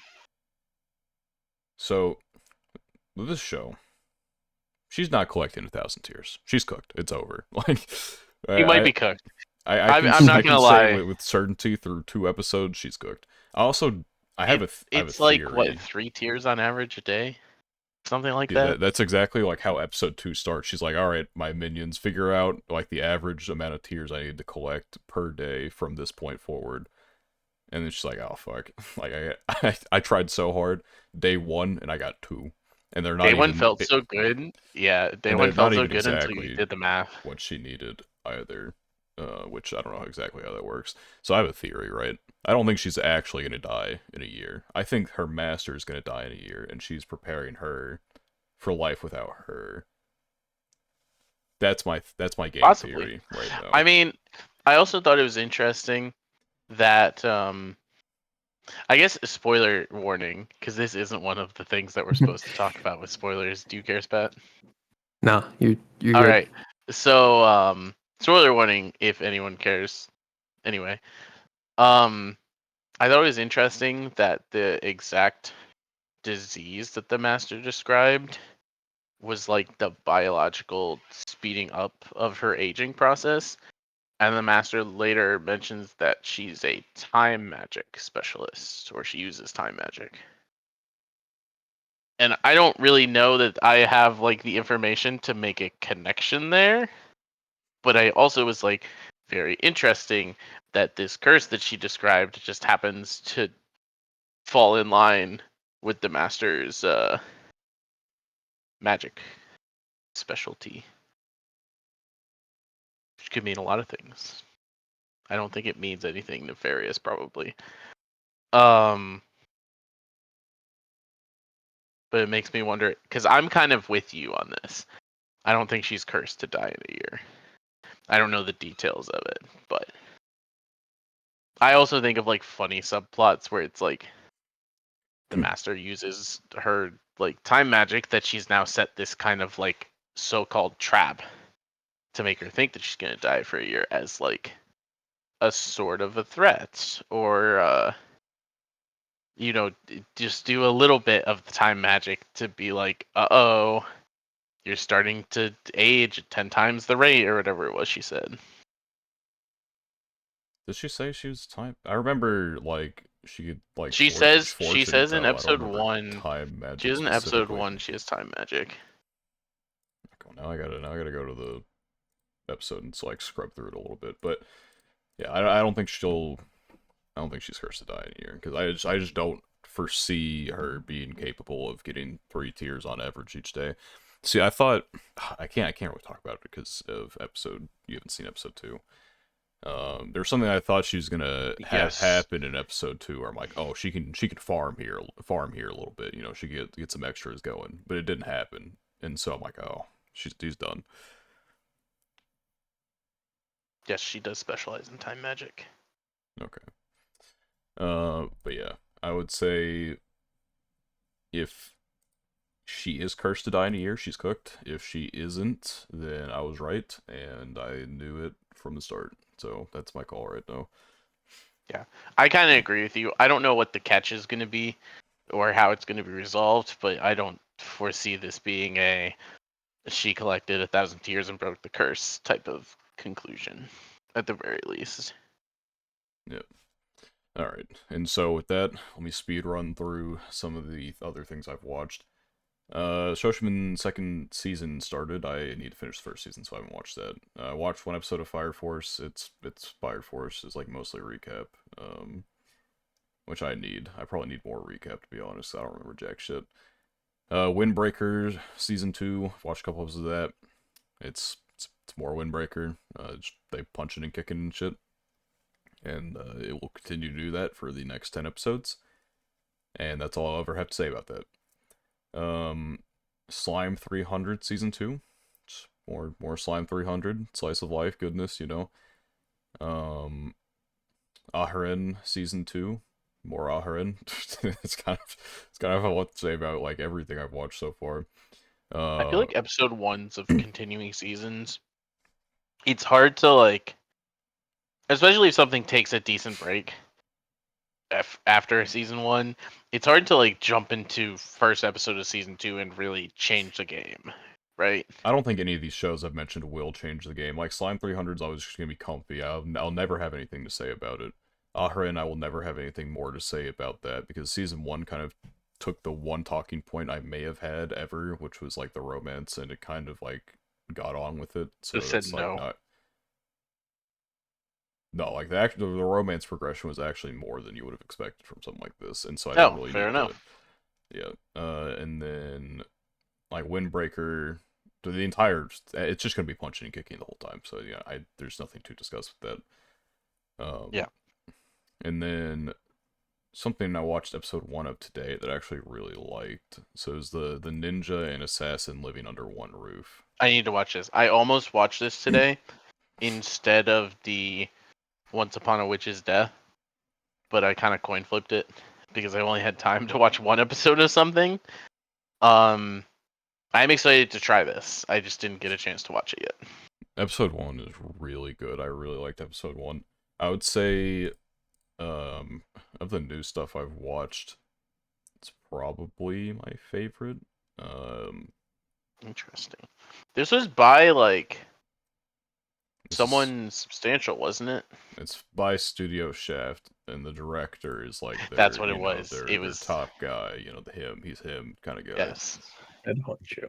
so with this show, she's not collecting 1,000 tears. She's cooked. It's over. Like He might I be cooked. I I'm not can gonna say lie. with certainty through 2 episodes she's cooked. I also I have a It's like what, theory. 3 tears on average a day, something like Yeah, that. that's exactly like how episode 2 starts. She's like, "All right, my minions, figure out like the average amount of tears I need to collect per day from this point forward." And then she's like, "Oh fuck!" Like I tried so hard day 1 and I got 2, and they're not Day one even felt so good. Yeah, day and one they're felt not so even good until you exactly did the math. what she needed either. Which I don't know exactly how that works. So I have a theory, right? I don't think she's actually gonna die in a year. I think her master is gonna die in a year, and she's preparing her for life without her. That's my game Possibly. theory right now. I mean, I also thought it was interesting that I guess spoiler warning, because this isn't one of the things that we're supposed to talk about with spoilers. Do you care, Spat? No, you're All good. right. So spoiler warning if anyone cares. Anyway, um I thought it was interesting that the exact disease that the master described was like the biological speeding up of her aging process. And the master later mentions that she's a time magic specialist, or she uses time magic. And I don't really know that I have like the information to make a connection there, but I also was like very interesting that this curse that she described just happens to fall in line with the master's magic specialty, which could mean a lot of things. I don't think it means anything nefarious, probably. Um, but it makes me wonder because I'm kind of with you on this. I don't think she's cursed to die in a year. I don't know the details of it, but I also think of like funny subplots where it's like the master uses her like time magic that she's now set this kind of like so-called trap to make her think that she's gonna die for a year as like a sort of a threat, or just do a little bit of the time magic to be like, oh, you're starting to age at 10 times the rate, or whatever it was she said. Did she say she was time? I remember like she could like She says fortune in tell. I don't episode remember 1. time She magic has in episode specifically. 1. She has time magic. Cool, now I gotta go to the episode and so, like scrub through it a little bit. But yeah, I don't think I don't think she's cursed to die in a year because I just don't foresee her being capable of getting 3 tears on average each day. See, I thought I can't really talk about it because of episode you haven't seen episode 2. There's something I thought she was gonna have Yes. happen in episode 2 where I'm like, oh, she can farm here a little bit, she get some extras going, but it didn't happen, and so I'm like, oh, she's done. Yes, she does specialize in time magic. Okay. But yeah, I would say if she is cursed to die in a year, she's cooked. If she isn't, then I was right, and I knew it from the start. So that's my call right now. Yeah. I kind of agree with you. I don't know what the catch is going to be or how it's going to be resolved, but I don't foresee this being a she collected 1,000 tears and broke the curse type of conclusion, at the very least. Yep. All right. And so with that, let me speed run through some of the other things I've watched. Shoshiman second season started. I need to finish the first season, so I haven't watched that. I watched 1 episode of Fire Force. It's Fire Force is like mostly recap, which I need. I probably need more recap to be honest. I don't remember jack shit. Windbreaker season 2. Watched a couple episodes of that. It's more Windbreaker. They punching and kicking and shit, and it will continue to do that for the next 10 episodes. And that's all I'll ever have to say about that. Slime 300 season 2. Just more Slime 300, slice of life goodness, you know. Aharen season 2, more Aharen. it's kind of what to say about like everything I've watched so far. I feel like episode 1s of continuing seasons, it's hard to like, especially if something takes a decent break after season 1, it's hard to like jump into first episode of season 2 and really change the game, right? I don't think any of these shows I've mentioned will change the game. Like Slime 300 is always just gonna be comfy. I'll never have anything to say about it. Aharen, I will never have anything more to say about that because season 1 kind of took the one talking point I may have had ever, which was like the romance, and it kind of like got on with it. So Just said that's like no. not. No, like the romance progression was actually more than you would have expected from something like this, and so I didn't Oh, really fair need to. enough. Yeah. And then like Windbreaker, the entire it's just gonna be punching and kicking the whole time. So yeah, there's nothing to discuss with that. Yeah. And then something I watched episode 1 of today that I actually really liked. So it was the ninja and assassin living under one roof. I need to watch this. I almost watched this today instead of the Once Upon a Witch's Death, but I kind of coin flipped it because I only had time to watch one episode of something. I'm excited to try this. I just didn't get a chance to watch it yet. Episode 1 is really good. I really liked episode 1. I would say of the new stuff I've watched, it's probably my favorite. Interesting. This was by like This is- someone substantial, wasn't it? It's by Studio Shaft, and the director is like That's their, what it you know, was. their It their was top guy. You know, he's him kind of guy. yes. Ed Honcho.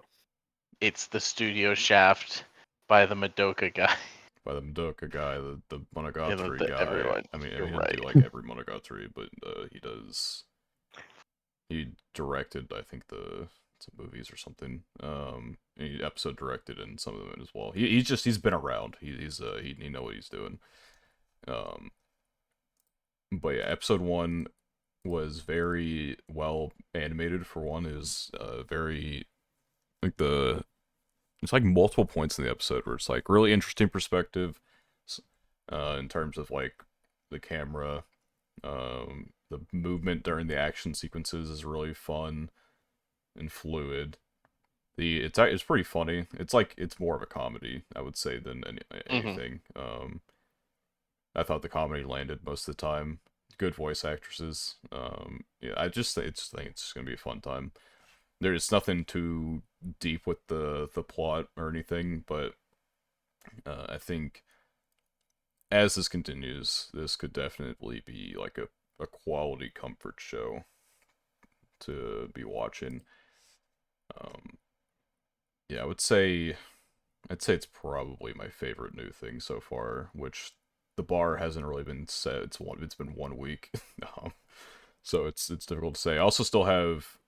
It's the Studio Shaft by the Madoka guy. By the Madoka guy, the Yeah, Monogatari guy. everyone. I mean, You're he didn't do right. like every Monogatari, but he does. He directed, I think, some movies or something. He episode directed in some of them as well. He's been around. He know what he's doing. But yeah, episode 1 was very well animated. For one, is very like it's like multiple points in the episode where it's like really interesting perspective, in terms of like the camera, the movement during the action sequences is really fun and fluid. It's pretty funny. It's more of a comedy, I would say, than anything. I thought the comedy landed most of the time. Good voice actresses. Yeah, I just think it's gonna be a fun time. There's nothing too deep with the plot or anything, but I think as this continues, this could definitely be like a quality comfort show to be watching. Yeah, I'd say it's probably my favorite new thing so far, which the bar hasn't really been set. It's been 1 week. So it's difficult to say. I also still have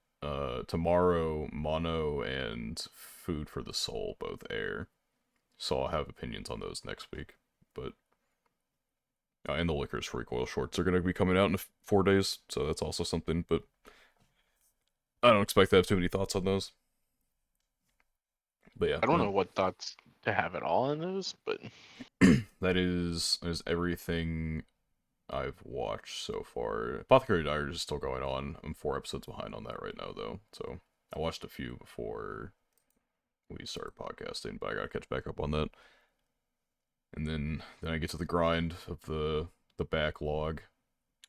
tomorrow Mono and Food for the Soul both air. So I'll have opinions on those next week. But and the Liquor's recoil shorts are going to be coming out in 4 days, so that's also something, but I don't expect to have too many thoughts on those. But yeah, I don't know what thoughts to have at all on those, but that is everything I've watched so far. Apothecary Diaries is still going on. I'm 4 episodes behind on that right now, though. So I watched a few before we started podcasting, but I gotta catch back up on that. And then I get to the grind of the backlog.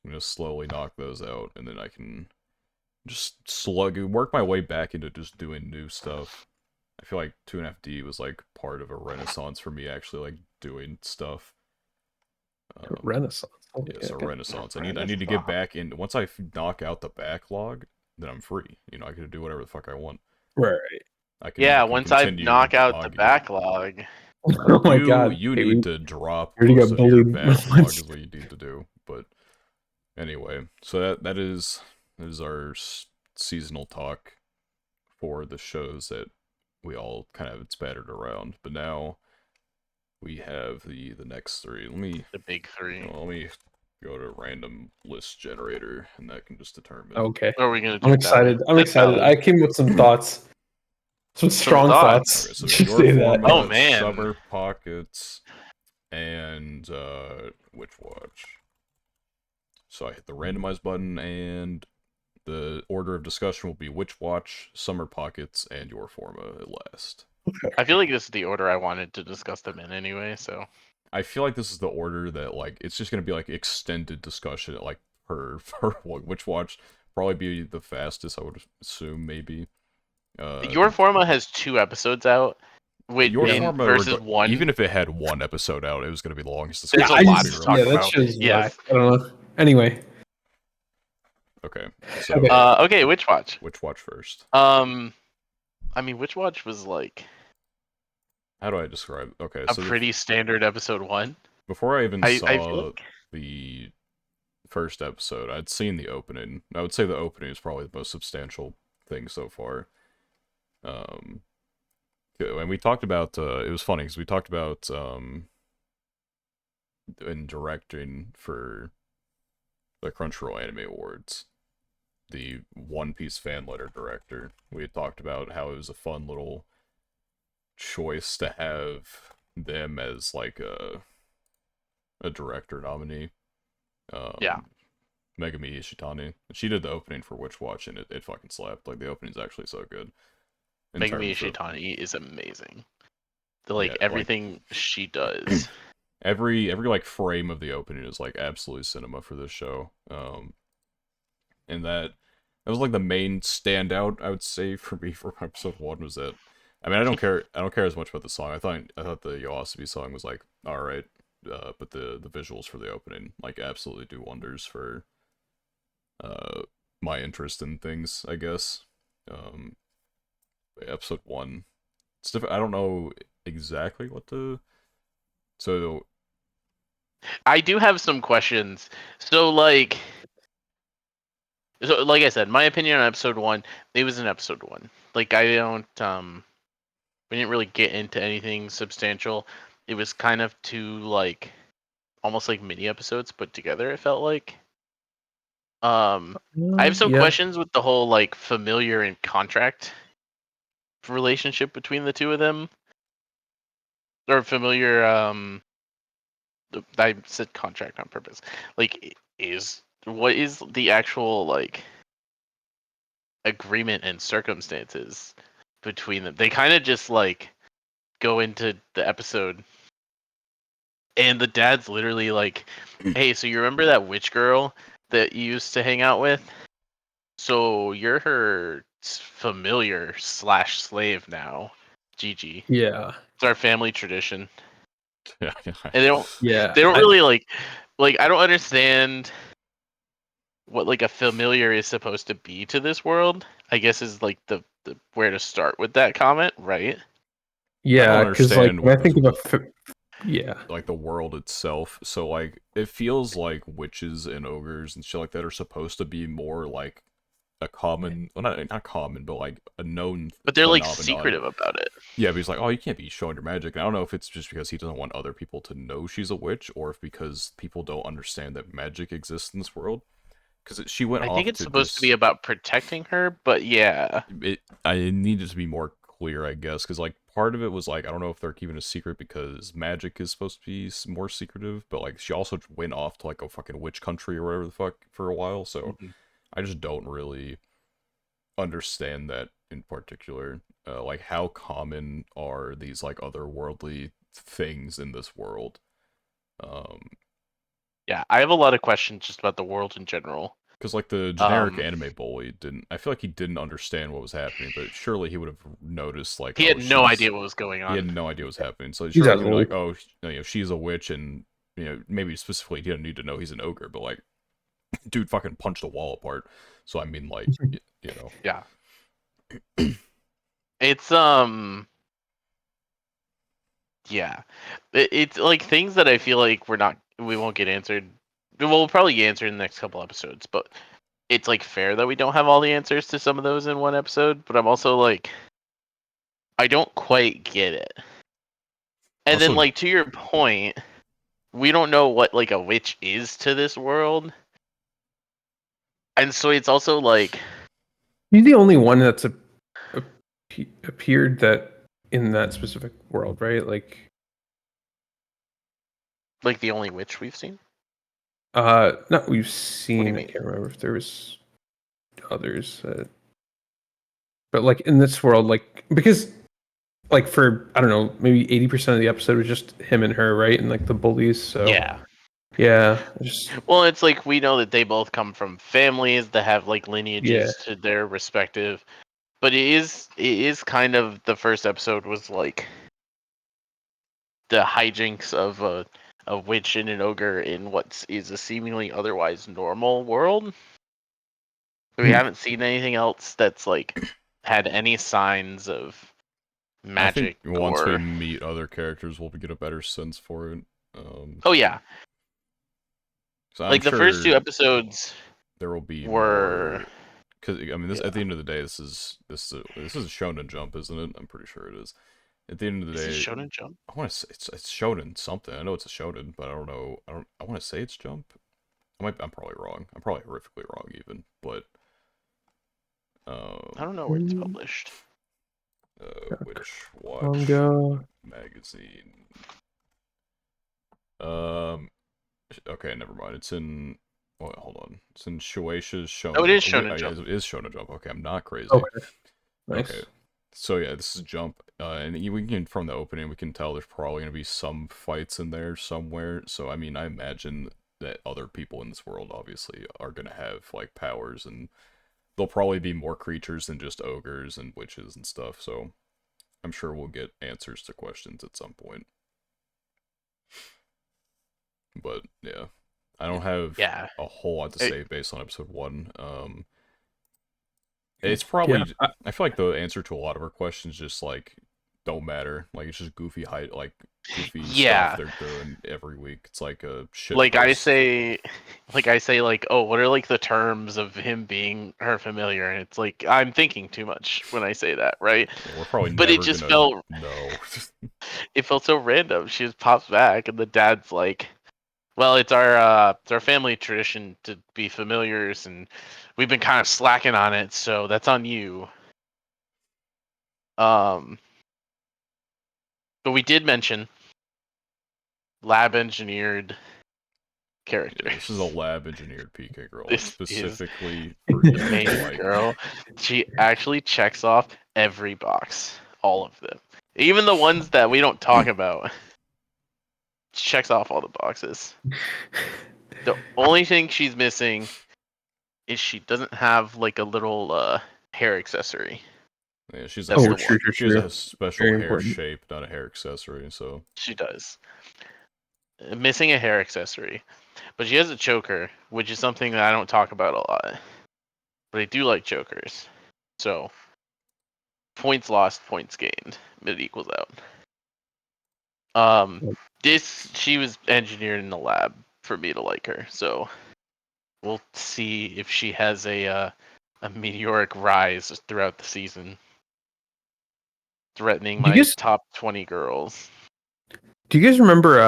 I'm gonna slowly knock those out, and then I can just work my way back into just doing new stuff. I feel like 2.5D was like part of a renaissance for me, actually, like doing stuff. Renaissance. Yeah, so renaissance. I need to get back in. Once I knock out the backlog, then I'm free. You know, I can do whatever the fuck I want. Right. I can yeah, can once I continue knock out the bogging. backlog, Oh my god. You Hey, need to drop already most got of your bullied backlog once. is what you need to do. But anyway, so that is our seasonal talk for the shows that we all kind of spattered around. But now we have the next 3. the big 3. Let me go to random list generator, and that can just determine. Okay. Or are we gonna do I'm it that way? excited. I'm That's excited. valid. I came with some thoughts. Some strong thoughts. Okay, so Should your say that. forma, Oh, man. summer pockets, and which watch? So I hit the randomize button, and the order of discussion will be which watch, summer pockets, and your forma at last. I feel like this is the order I wanted to discuss them in anyway, so. I feel like this is the order that like it's just gonna be like extended discussion like per which watch probably be the fastest I would assume maybe. Your Forma has 2 episodes out, Your Yeah. forma versus 1. even if it had one episode out, it was gonna be the longest There's discussion. a I lot just to talk that about. show's Yes. whack. I don't know. Anyway, Okay, so Okay. Okay, which watch? which watch first? I mean, which watch was like How do I describe? Okay, a so pretty standard episode 1. before I even I feel saw like the first episode, I'd seen the opening. I would say the opening is probably the most substantial thing so far. And we talked about it was funny because we talked about in directing for the Crunchyroll Anime Awards, the One Piece fan letter director. We had talked about how it was a fun little choice to have them as like a director nominee. Yeah. Megami Ishitani. She did the opening for Witch Watch, and it fucking slapped. Like the opening's actually so good. In Megami terms of Ishitani is amazing. yeah, Everything she does. every like frame of the opening is like absolute cinema for this show. And that was like the main standout I would say for me for episode 1 was that. I mean, I don't care as much about the song. I thought the Yoasobi song was like all right, but the visuals for the opening like absolutely do wonders for my interest in things, I guess. Um, episode 1, it's different. I don't know exactly what to. So I do have some questions. So like I said, my opinion on episode 1, it was an episode 1. Like I don't we didn't really get into anything substantial. It was kind of two like almost like mini episodes put together, it felt like. I have some yeah. questions with the whole like familiar and contract relationship between the two of them. Or familiar I said contract on purpose. Like what is the actual like agreement and circumstances between them? They kind of just like go into the episode and the dad's literally like, "Hey, so you remember that witch girl that you used to hang out with? So you're her familiar slash slave now, Gigi. Yeah. It's our family tradition." yeah, And Yeah. they don't really like I don't understand what like a familiar is supposed to be to this world. I guess is like the where to start with that comment, right? I don't Yeah. Because like understand when what I think of the yeah. like the world itself. So like it feels like witches and ogres and shit like that are supposed to be more like a common, well not common, but like a known But they're like phenomenon. secretive about it. Yeah, but he's like, oh, you can't be showing your magic. And I don't know if it's just because he doesn't want other people to know she's a witch, or if because people don't understand that magic exists in this world. Because she went I think off it's to supposed to this. be about protecting her, but yeah. I needed to be more clear, I guess, because like part of it was like I don't know if they're keeping a secret because magic is supposed to be more secretive, but like she also went off to like a fucking witch country or whatever the fuck for a while, so Mhm. I just don't really understand that in particular. Like how common are these like otherworldly things in this world? Um, Yeah, I have a lot of questions just about the world in general. Because like the generic anime bully didn't. I feel like he didn't understand what was happening, but surely he would have noticed like, He oh, had no she's. idea what was going He had on. no idea what was happening, so He's surely as he would be like, old. oh, she's a witch, and maybe specifically he didn't need to know he's an ogre, but like, dude, fucking punched a wall apart. So I mean, like, Yeah. It's yeah. It's like things that I feel like we won't get answered. We'll probably get answered in the next couple episodes, but it's like fair that we don't have all the answers to some of those in one episode, but I'm also like I don't quite get it. And then Also, like to your point, we don't know what like a witch is to this world. And so it's also like He's the only one that's a appeared that in that specific world, right? Like the only witch we've seen. not we've What do you seen. I mean? can't remember if there was others, but like in this world, like because like for I don't know, maybe 80% of the episode was just him and her, right? And like the bullies. So Yeah. yeah, just Well, it's like we know that they both come from families that have like yeah, lineages to their respective. But it is kind of the first episode was like the hijinks of a witch and an ogre in what is a seemingly otherwise normal world. We Hmm. haven't seen anything else that's like had any signs of I think magic once we or. meet other characters, we'll get a better sense for it. Um, Oh yeah, so I'm like the first two sure episodes there will be were. more. Because I mean, this Yeah. at the end of the day, this is a Shonen Jump, isn't it? I'm pretty sure it is. At the end of the Is this day, Shonen Jump? I want to say it's Shonen something. I know it's a Shonen, but I don't know. I want to say it's Jump. I'm probably wrong. I'm probably horrifically wrong even. But I um, don't know where it's published. Witch Watch manga. magazine. Um. Okay, never mind. It's in. Wait, hold on. It's in Shueisha's Oh, Shonen it is Jump. Shonen Yeah, Jump. it is Shonen Jump. Okay, I'm not crazy. Okay, Okay. nice. So yeah, this is Jump, and we can from the opening we can tell there's probably gonna be some fights in there somewhere. So I mean, I imagine that other people in this world obviously are gonna have like powers, and there'll probably be more creatures than just ogres and witches and stuff. So I'm sure we'll get answers to questions at some point. But yeah, I don't have Yeah. a whole lot to It- say based on episode one. It's Yeah, probably I feel like the answer to a lot of our questions just like don't matter. Like it's just goofy height, like goofy stuff yeah. they're doing every week. It's like a shit Like I post. say, like, oh, what are like the terms of him being her familiar? And it's like I'm thinking too much when I say that, right? Yeah, we're probably But it never just gonna felt know. it felt so random. She just pops back, and the dad's like, "Well, it's our family tradition to be familiars, and we've been kind of slacking on it, so that's on you." Um, but we did mention lab engineered Yeah, this is a characters. lab engineered PK girl, like This is specifically for you. main Like girl. She actually checks off every box, all of them, even the ones that we don't talk about. She checks off all the boxes. The only thing she's missing is she doesn't have like a little hair accessory. yeah, she's a That's Oh, hair the true, one. true, she has a true. special Very hair important. shape, not a hair accessory, so She does. Missing a hair accessory. But she has a choker, which is something that I don't talk about a lot. But I do like chokers. So points lost, points gained. It equals out. Um this she was engineered in the lab for me to like her. So we'll see if she has a meteoric rise throughout the season, threatening Do you my guys top 20 girls. do you guys remember?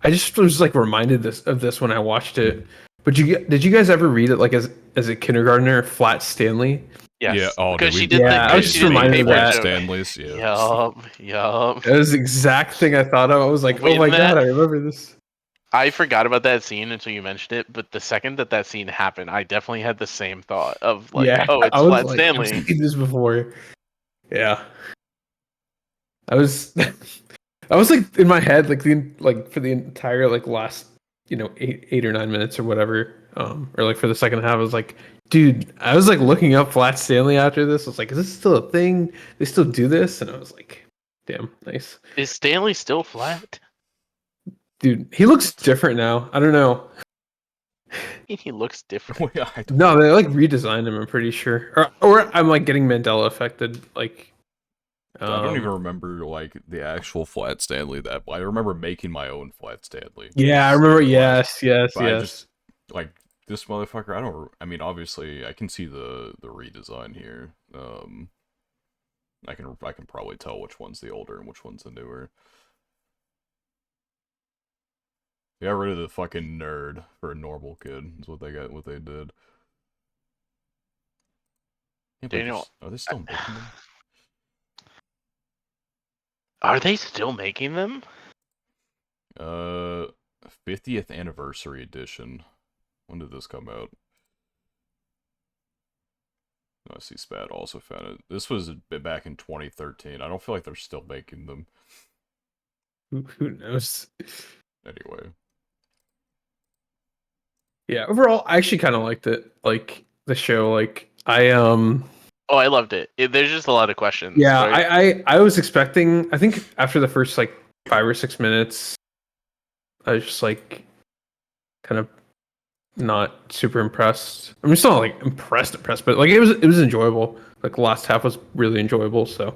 I just was like reminded this when I watched it. But did you guys ever read it like as a kindergartner, Flat Stanley? yeah. Yes, Oh, dude, because she we did the Yeah, I was because she just did the made reminded of paper flat that. joke. Stanleys. Yeah. Yup. That was the exact thing I thought of. I was like, oh my When god, that I remember this. I forgot about that scene until you mentioned it, but the second that scene happened, I definitely had the same thought of like, Yeah, oh, I it's was Flat like, I've Stanley. seen this before. Yeah, I was. I was like in my head, like for the entire like last, 8 or 9 minutes or whatever, or like for the second half, I was like, dude, I was like looking up Flat Stanley after this. I was like, is this still a thing? They still do this? And I was like, damn, nice, Is Stanley still flat? dude. He looks different now. I don't know. He looks different. Wait, I don't. No, they like redesigned him. I'm pretty sure, or I'm like getting Mandela affected. Like, I don't even um, remember like the actual flat Stanley that I remember making my own flat Stanley yeah, I because remember. in class. Yes, yes, But I just yes. like this motherfucker. I don't. I mean, obviously, I can see the redesign here. I can probably tell which one's the older and which one's the newer. They got rid of the fucking nerd for a normal kid. Is what they got. What they did. Yeah, but Daniel, are they still making them? Are they still making them? 50th anniversary edition. When did this come out? Oh, I see Spat also found it. This was back in 2013. I don't feel like they're still making them. Who knows? Anyway. Yeah, overall, I actually kind of liked it. Like the show, like Oh, I loved it. There's just a lot of questions, yeah, right? I was expecting. I think after the first like 5 or 6 minutes, I was just like kind of not super impressed. I'm just not like impressed, but like it was enjoyable. Like the last half was really enjoyable. So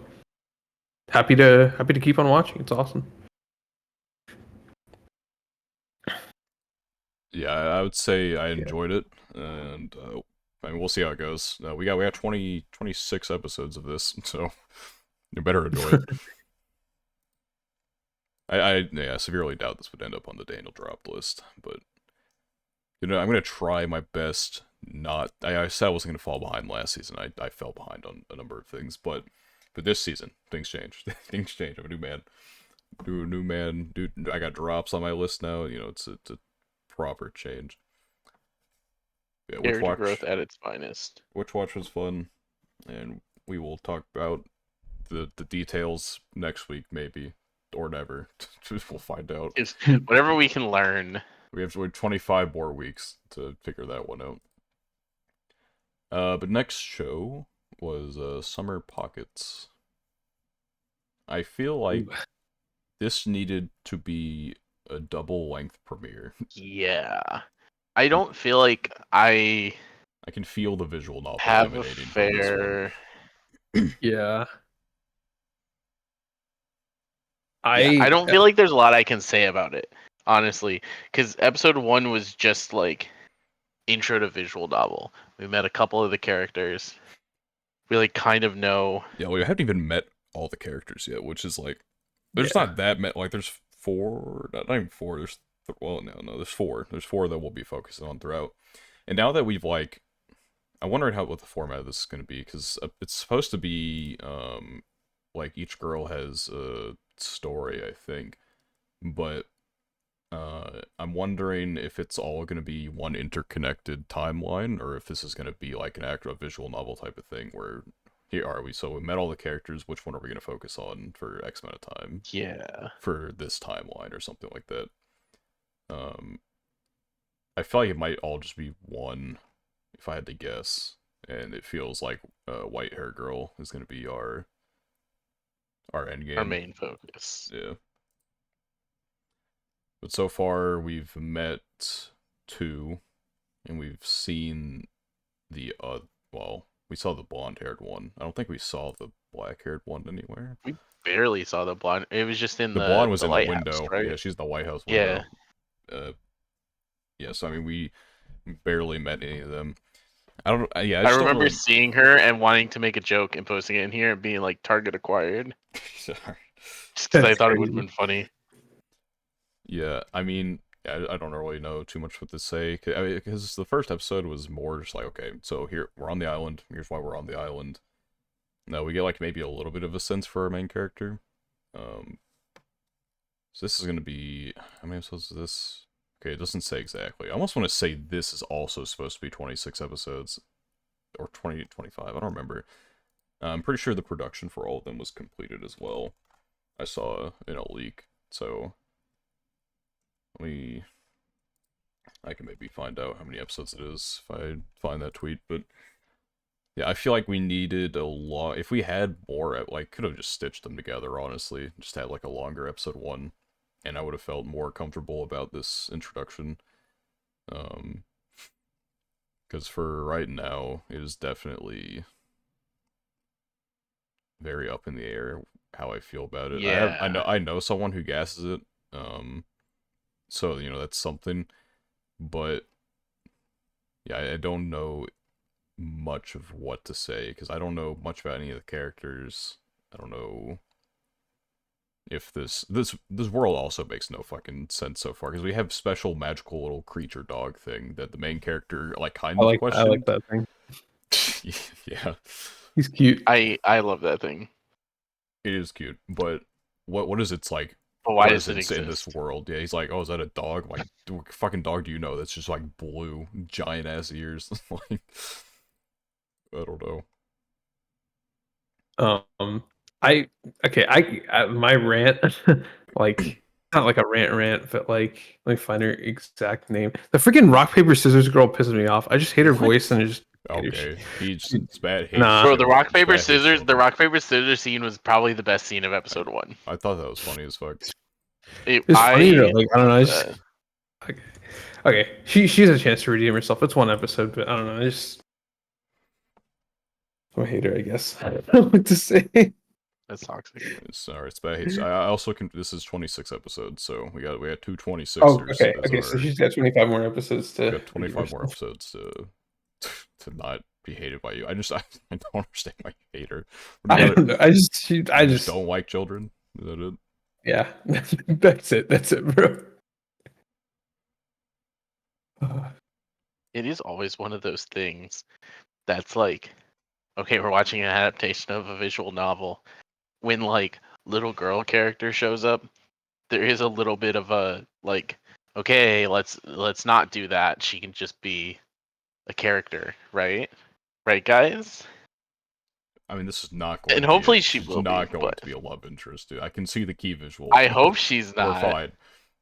happy to keep on watching. It's awesome. Yeah, I would say I Yeah. enjoyed it, and I mean, we'll see how it goes. We got 26 episodes of this, so you better enjoy it. I severely doubt this would end up on the Daniel dropped list, but I'm gonna try my best. Not, I said I wasn't gonna fall behind last season. I fell behind on a number of things, but this season things change. Things change. I'm a new man. New man. Dude, I got drops on my list now. It's a proper change. Yeah, Character growth at its finest. Witch Watch was fun, and we will talk about the details next week, maybe, or never. We'll find out. It's whatever we can learn. We have 25 more weeks to figure that one out. But next show was Summer Pockets. I feel like this needed to be a double length premiere. Yeah. I don't feel like I can feel the visual novel have a emanating from this one. fair. Yeah. I don't feel like there's a lot I can say about it, honestly, because episode 1 was just like intro to visual novel. We met a couple of the characters. We like kind of know. Yeah, we haven't even met all the characters yet, which is like, there's not that many. Like, there's four, not even four. There's four. There's four that we'll be focusing on throughout. And now that we've like, I'm wondering what the format of this is going to be, because it's supposed to be like each girl has a story, I think, but I'm wondering if it's all going to be one interconnected timeline, or if this is going to be like an actual visual novel type of thing where here are we, so we met all the characters, which one are we going to focus on for X amount of time? Yeah. For this timeline or something like that. I feel like it might all just be one, if I had to guess, and it feels like White Hair Girl is going to be our endgame. Our main focus. Yeah. But so far, we've met 2, and we've seen the we saw the blonde-haired one. I don't think we saw the black-haired one anywhere. We barely saw the blonde. It was just in the blonde was in the lighthouse, window, right? Yeah, she's in the White House window. Yeah. So I mean, we barely met any of them. I remember seeing her and wanting to make a joke and posting it in here and being like target acquired. Sorry. Just because I thought it would have been funny. Yeah, I mean, I don't really know too much what to say, because the first episode was more just like, okay, so here we're on the island. Here's why we're on the island. Now we get like maybe a little bit of a sense for our main character. So this is gonna be, how many episodes is this? Okay, it doesn't say exactly. I almost want to say this is also supposed to be 26 episodes, or 20, 25. I don't remember. I'm pretty sure the production for all of them was completed as well. I saw in a leak, so I can maybe find out how many episodes it is if I find that tweet, but yeah, I feel like we needed a lot. If we had more, like, could have just stitched them together, honestly. Just had like a longer episode 1, and I would have felt more comfortable about this introduction. Because for right now, it is definitely very up in the air how I feel about it. Yeah. I know someone who gasses it. So that's something. But yeah, I don't know much of what to say, because I don't know much about any of the characters. I don't know if this world also makes no fucking sense so far, because we have special magical little creature dog thing that the main character like kind of questioned. I like that thing. Yeah, he's cute. I love that thing. It is cute, but what is its like But why does it presence in this exist? world? Yeah, he's like, oh, is that a dog? Like, what fucking dog do you know that's just like blue, giant ass ears? Like, I don't know. Um, I okay. My rant, like not like a rant, but like let me find her exact name. The freaking rock paper scissors girl pisses me off. I just hate her voice What? and I just hate her. Okay, he's it's bad hates Nah, Bro, the children. rock It's paper bad hates scissors, the children. rock paper scissors scene was probably the best scene of episode 1. I thought that was funny as fuck. it's funny though. Like I don't know. I just okay. Okay, she has a chance to redeem herself. It's one episode, but I don't know. I'm a hater, I guess. I don't know what to say. That's toxic. It's alright. It's bad hates. I also can. This is 26 episodes, so we had two Oh, 26ers okay, as okay. So our. she's got 25 more episodes We to got redeem 25 more herself. episodes to not be hated by you. I don't understand why you hate her. What do I you don't got? know. I You just just don't like children? Is that it? yeah. That's it. That's it, bro. It is always one of those things that's like, okay, we're watching an adaptation of a visual novel. When like little girl character shows up, there is a little bit of a like, okay, let's not do that. She can just be a character, right? Right, guys? I mean, this is not And going to be hopefully she this is will be, not going but to be a love interest, dude. I can see the key visuals. I hope she's We're not. fine.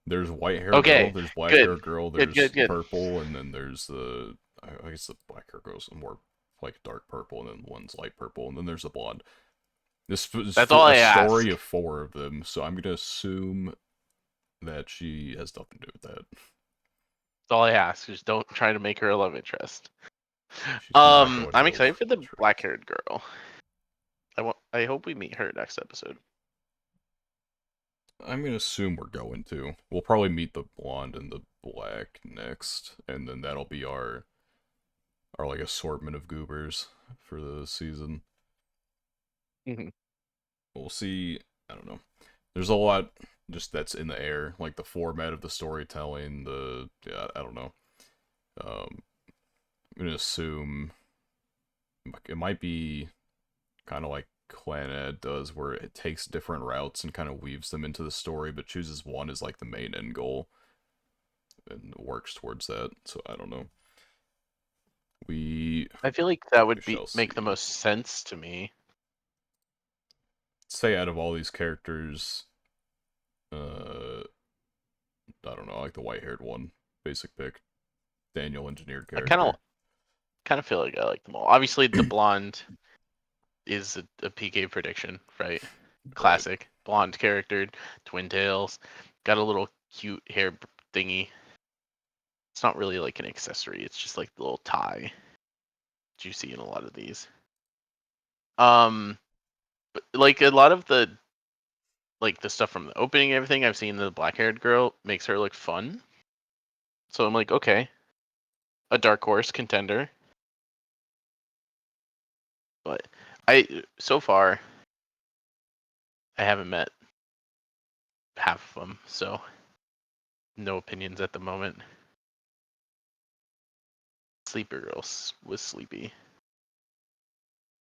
There's white hair girl, Okay, there's black good. hair girl, Good, good, there's good. purple, and then there's the I guess the black hair girl's more like dark purple, and then one's light purple, and then there's the blonde. This is That's all a I story ask. of 4 of them, so I'm gonna assume that she has nothing to do with that. That's all I ask. Just don't try to make her a love interest. She's not going to I'm be a excited love for the interest. black-haired girl. I hope we meet her next episode. I'm gonna assume we're going to. We'll probably meet the blonde and the black next, and then that'll be our like assortment of goobers for the season. Mm-hmm. We'll see. I don't know. There's a lot just that's in the air, like the format of the storytelling. Yeah, I don't know. I'm gonna assume it might be kind of like Clan Ed does, where it takes different routes and kind of weaves them into the story, but chooses one as like the main end goal and works towards that. So I don't know. We I feel like that would shall make the see. most sense to me. Say out of all these characters, I don't know, I like the white-haired one. Basic pick. Daniel engineered I kind of character. feel like I like them all. Obviously, the blonde is a PK prediction, right? Right. Classic blonde character, twin tails, got a little cute hair thingy. It's not really like an accessory. It's just like the little tie that you see in a lot of these. But like a lot of the stuff from the opening and everything I've seen, the black haired girl makes her look fun. So I'm like, okay, a dark horse contender. But so far I haven't met half of them, so no opinions at the moment. Sleeper Girl was sleepy,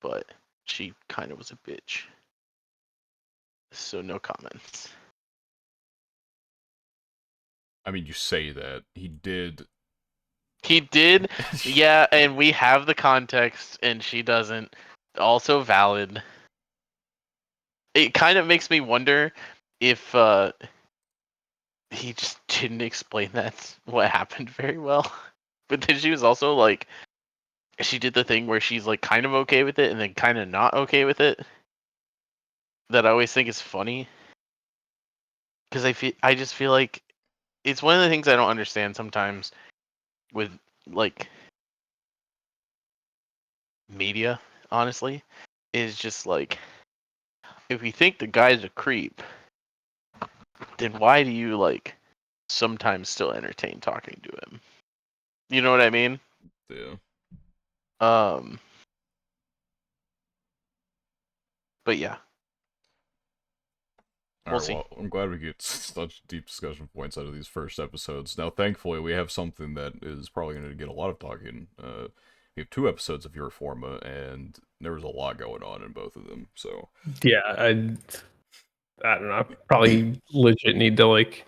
but she kind of was a bitch. So no comments. I mean, you say that. He did. He did, yeah, and we have the context, and she doesn't. Also valid. It kind of makes me wonder if he just didn't explain that what happened very well. But then she was also like, she did the thing where she's like kind of okay with it and then kind of not okay with it. That I always think is funny because I just feel like it's one of the things I don't understand sometimes with like media. Honestly, is just like if you think the guy's a creep, then why do you like sometimes still entertain talking to him? You know what I mean? Yeah. Um, but yeah, we'll Alright, see. well, I'm glad we get such deep discussion points out of these first episodes. Now, thankfully, we have something that is probably going to get a lot of talking. We have 2 episodes of Your Forma, and there was a lot going on in both of them, so... Yeah, I don't know. I probably legit need to like.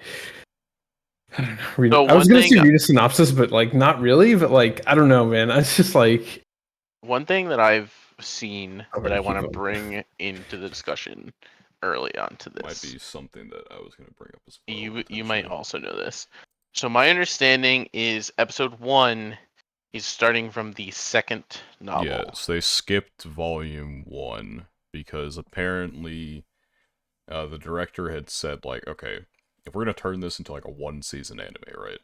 I don't know. So I was one gonna thing, say read a synopsis, but like not really. But like I don't know, man. It's just like one thing that I've seen I'm that I gonna want keep to going. bring into the discussion early on to Might this. be something that I was gonna bring up as well. You might Potentially. also know this. So my understanding is episode 1 is starting from the second novel. Yeah, so they skipped volume 1 because apparently the director had said like, okay, if we're gonna turn this into like a 1 season anime, right?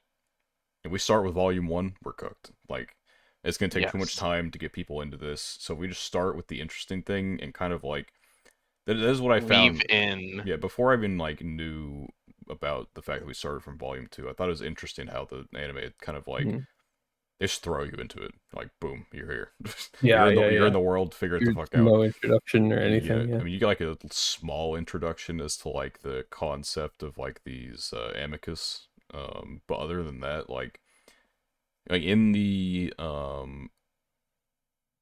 If we start with volume 1, we're cooked. Like, it's gonna take too much Yes. time to get people into this, so we just start with the interesting thing and kind of like that is what I Weave found. in. Yeah, before I even like knew about the fact that we started from volume 2, I thought it was interesting how the anime kind of like Mhm. they just throw you into it. Like, boom, you're here. Yeah, You're in yeah. the world. Figure it the There's fuck out. no introduction or Yeah, anything. Yeah. I mean, you get like a small introduction as to like the concept of like these amicus. But other than that, like in the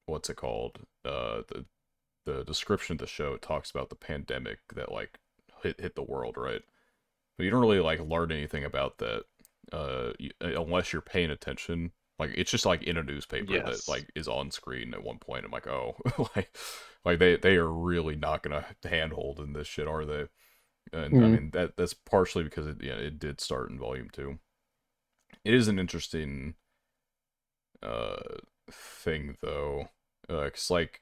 what's it called? The description of the show, it talks about the pandemic that like hit the world, right? But you don't really like learn anything about that unless you're paying attention. Like it's just like in a newspaper that Yes. like is on screen at one point. I'm like, oh, like they are really not gonna handhold in this shit, are they? And I Mm. mean that's partially because it did start in volume 2. It is an interesting uh thing though, cause like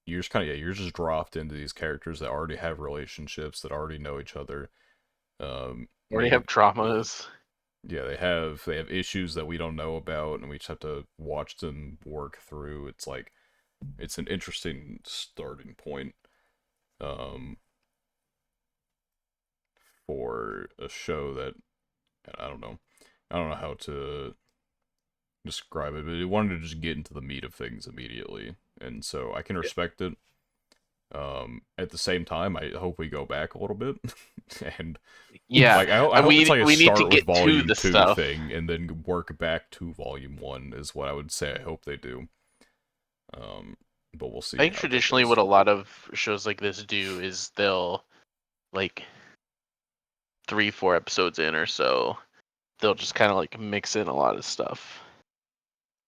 you're just kind of you're just dropped into these characters that already have relationships that already know each other. Already Maybe have traumas. yeah, they have issues that we don't know about, and we just have to watch them work through. It's like it's an interesting starting point um, for a show that I don't know. I don't know how to describe it, but it wanted to just get into the meat of things immediately, and so I can respect it. At the same time, I hope we go back a little bit, and Yeah, like I hope it's like a we need to start with get to volume the 2 stuff. thing, and then work back to volume 1 is what I would say. I hope they do. Um, but we'll I see think how that traditionally what goes. a lot of shows like this do is they'll like 3, 4 episodes in or so, they'll just kind of like mix in a lot of stuff.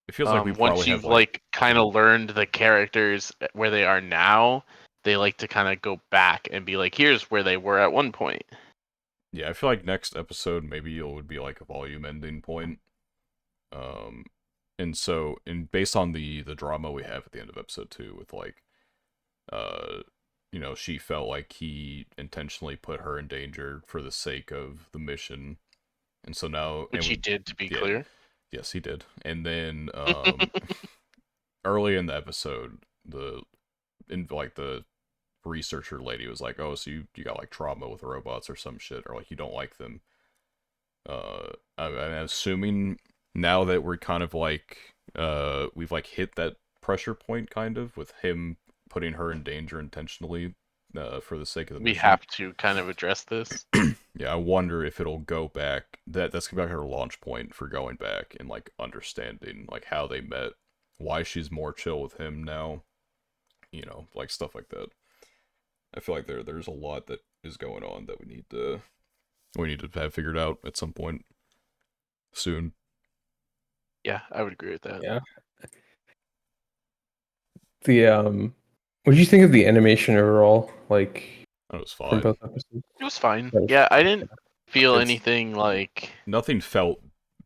It feels like we Once probably have you've like like kind of learned the characters where they are now, they like to kind of go back and be like, here's where they were at one point. yeah, I feel like next episode maybe it would be like a volume ending point. Um, and so and based on the drama we have at the end of episode 2 with like uh she felt like he intentionally put her in danger for the sake of the mission. And so now Which he did, to be yeah, clear. yes, he did. And then early in the episode, the researcher lady was like, "Oh, so you got like trauma with robots or some shit, or like you don't like them." I'm assuming now that we're kind of like we've like hit that pressure point kind of with him putting her in danger intentionally for the sake of the We mission. have to kind of address this. Yeah, I wonder if it'll go back. That's gonna be like her launch point for going back and like understanding like how they met, why she's more chill with him now, like stuff like that. I feel like there's a lot that is going on that we need to have figured out at some point soon. Yeah, I would agree with that. Yeah. The what do you think of the animation overall? Like That was from fine. both episodes? It was fine. That was- Yeah, I didn't feel It's anything like. nothing felt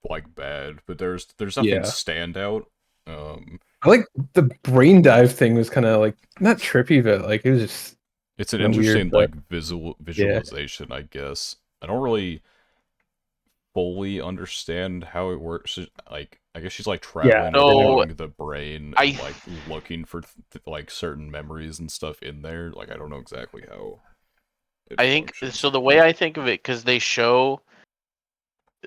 like bad, but there's nothing Yeah. standout. Um, I like the brain dive thing was kind of like not trippy, but like it was just it's an kind of weird. interesting But like yeah, visualization, I guess. I don't really fully understand how it works. Like, I guess she's like yeah, traveling I know. So along the brain and I like looking for like certain memories and stuff in there. Like, I don't know exactly how it I think functions. so. The way I think of it, because they show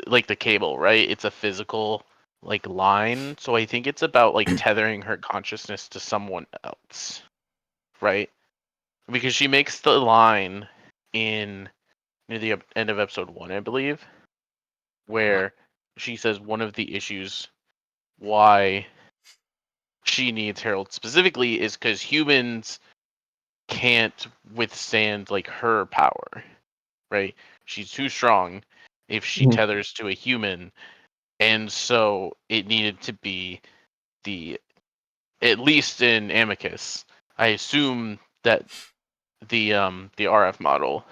like the cable, right? It's a physical like line. So I think it's about like tethering her consciousness to someone else, right? Because she makes the line in near the end of episode 1, I believe, where she says one of the issues why she needs Harold specifically is because humans can't withstand like her power, right? She's too strong if she Mhm. tethers to a human, and so it needed to be the, at least in Amicus, I assume that the RF model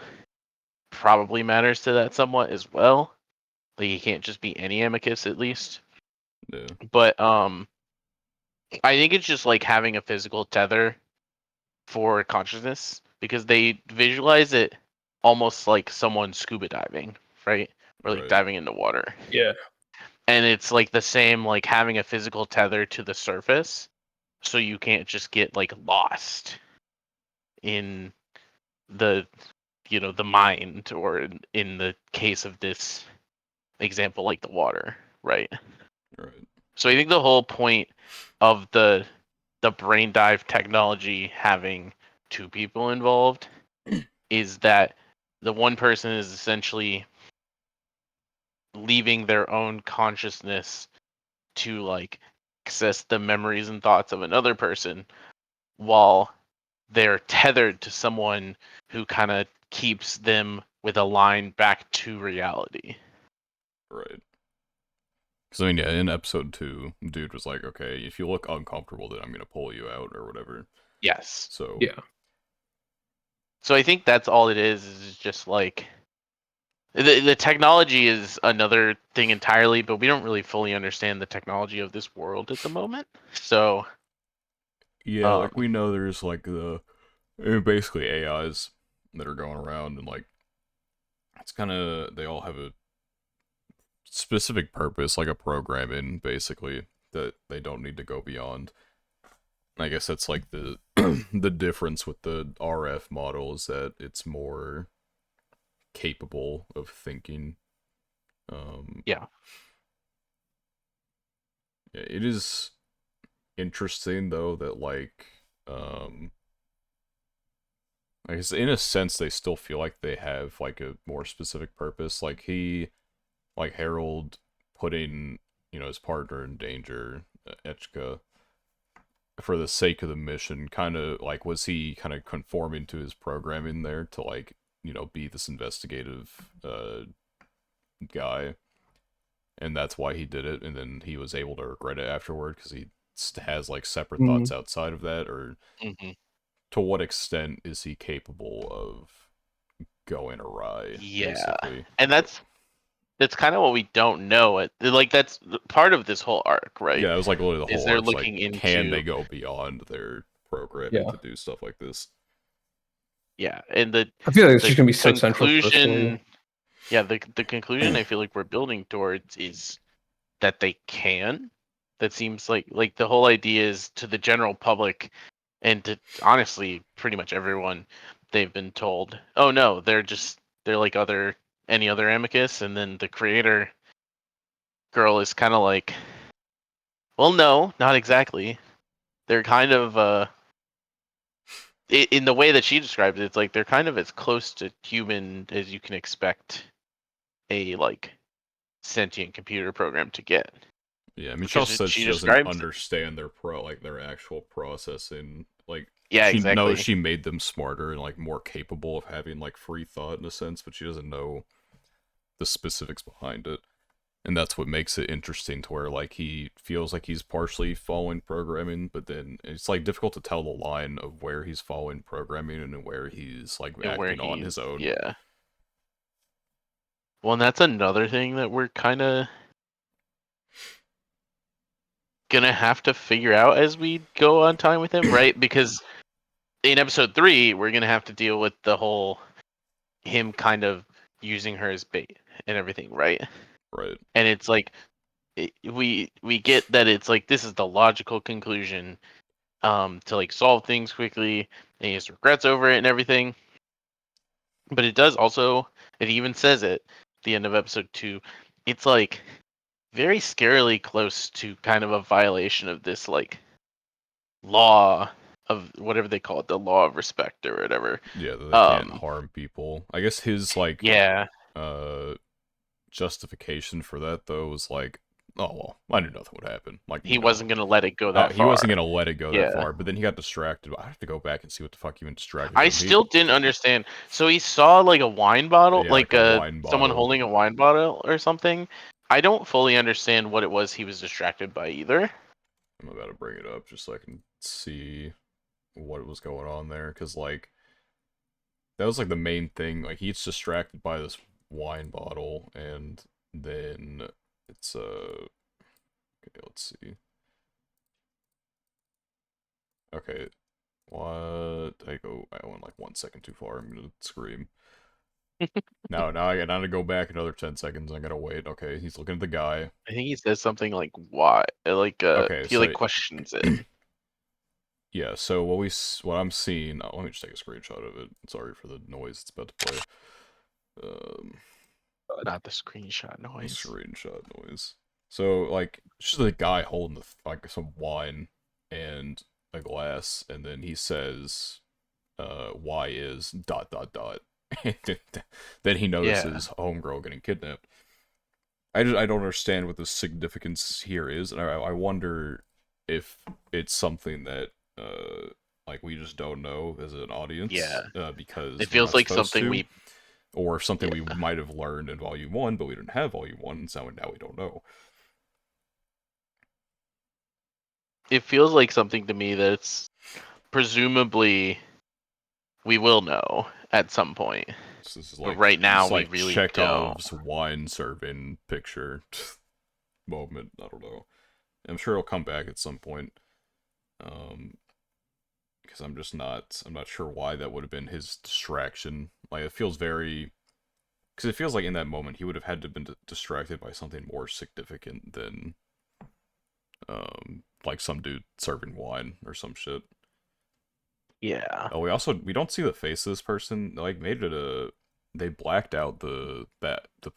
probably matters to that somewhat as well. Like it can't just be any Amicus at least. Yeah. But I think it's just like having a physical tether for consciousness because they visualize it almost like someone scuba diving, right? Or like Right. diving into water. Yeah. And it's like the same like having a physical tether to the surface so you can't just get like lost in the the mind, or in the case of this example like the water, right? Right. So I think the whole point of the brain dive technology having two people involved is that the one person is essentially leaving their own consciousness to like access the memories and thoughts of another person while they're tethered to someone who kind of keeps them with a line back to reality. Right. Because I mean, yeah, in episode 2, dude was like, "Okay, if you look uncomfortable, then I'm gonna pull you out or whatever." Yes. So Yeah. So I think that's all it is just like the technology is another thing entirely, but we don't really fully understand the technology of this world at the moment. So yeah, like we know there's like basically AIs that are going around, and like it's kind of, they all have a specific purpose, like a programming basically, that they don't need to go beyond. I guess that's like the the difference with the RF model is that it's more capable of thinking. yeah. Yeah, it is interesting though that like um I guess in a sense they still feel like they have like a more specific purpose. Like like Harold putting, his partner in danger, Echka, for the sake of the mission, kind of like, was he kind of conforming to his programming there to like, be this investigative guy, and that's why he did it, and then he was able to regret it afterward because he has like separate thoughts Mhm. outside of that, or Hmm. to what extent is he capable of going awry, Yeah. basically? And that's kind of what we don't know. Like that's part of this whole arc, right? Yeah, it was like literally the Is whole they're arc's like, looking can they into, go beyond their programming Yeah. to do stuff like this? yeah, and the I feel like it's the just gonna be so central to the story. conclusion, yeah, the conclusion I feel like we're building towards is that they can. That seems like the whole idea is to the general public and to honestly pretty much everyone, they've been told, oh no, they're like any other amicus, and then the creator girl is kind of like, well, no, not exactly. They're kind of in the way that she describes it, it's like they're kind of as close to human as you can expect a like sentient computer program to get. Yeah, I mean, she Because also said she she doesn't describes, understand their actual processing. Like, yeah, she knows exactly. she made them smarter and like more capable of having like free thought in a sense, but she doesn't know the specifics behind it. And that's what makes it interesting, to where like he feels like he's partially following programming, but then it's like difficult to tell the line of where he's following programming and where he's like And where acting on he's, his own. yeah. Well, and that's another thing that we're kind of gonna have to figure out as we go on time with him, right? Because in episode 3, we're gonna have to deal with the whole him kind of using her as bait and everything, right? Right. And it's like we get that it's like this is the logical conclusion to like solve things quickly, and he has regrets over it and everything. But it does also, it even says it at the end of episode 2, it's like very scarily close to kind of a violation of this like law of whatever they call it, the law of respect or whatever. Yeah, that they can't Um, harm people. I guess his like yeah, uh justification for that though was like, oh well, I knew nothing would happen. Like, He wasn't gonna let it go that he far. wasn't gonna let it go that Yeah. far. But then he got distracted. I have to go back and see what the fuck he been distracted I from. still didn't understand. So he saw like a wine bottle, Yeah, like like a wine someone bottle. holding a wine bottle or something. I don't fully understand what it was he was distracted by either. I'm about to bring it up just so I can see what was going on there, because like that was like the main thing. Like he's distracted by this wine bottle, and then it's okay, let's see. Okay, what? I went like 1 second too far. I'm gonna scream. Now I gotta go back another 10 seconds. I gotta wait. Okay, he's looking at the guy. I think he says something like why, like Okay, he so like questions it. yeah, so what I'm seeing. Oh, let me just take a screenshot of it. Sorry for the noise it's about to play. Um, Not the screenshot the noise. screenshot noise. So like, it's just a guy holding like some wine and a glass, and then he says, "Why is dot dot dot." And then he Yeah. notices homegirl getting kidnapped. I don't understand what the significance here is, and I wonder if it's something that like we just don't know as an audience Yeah. It because we're feels not like supposed something to, we or something we yeah. might have learned in Volume 1, but we didn't have Volume 1, and so now we don't know. It feels like something to me that's presumably we will know at some point. So this is But right now it's we like really don't. Chekhov's wine serving picture moment. I don't know. I'm sure it'll come back at some point. Um, because I'm not sure why that would have been his distraction. Like it feels very, because it feels like in that moment he would have had to have been distracted by something more significant than like some dude serving wine or some shit. Yeah. Oh, we don't see the face of this person. They, like made it a they blacked out the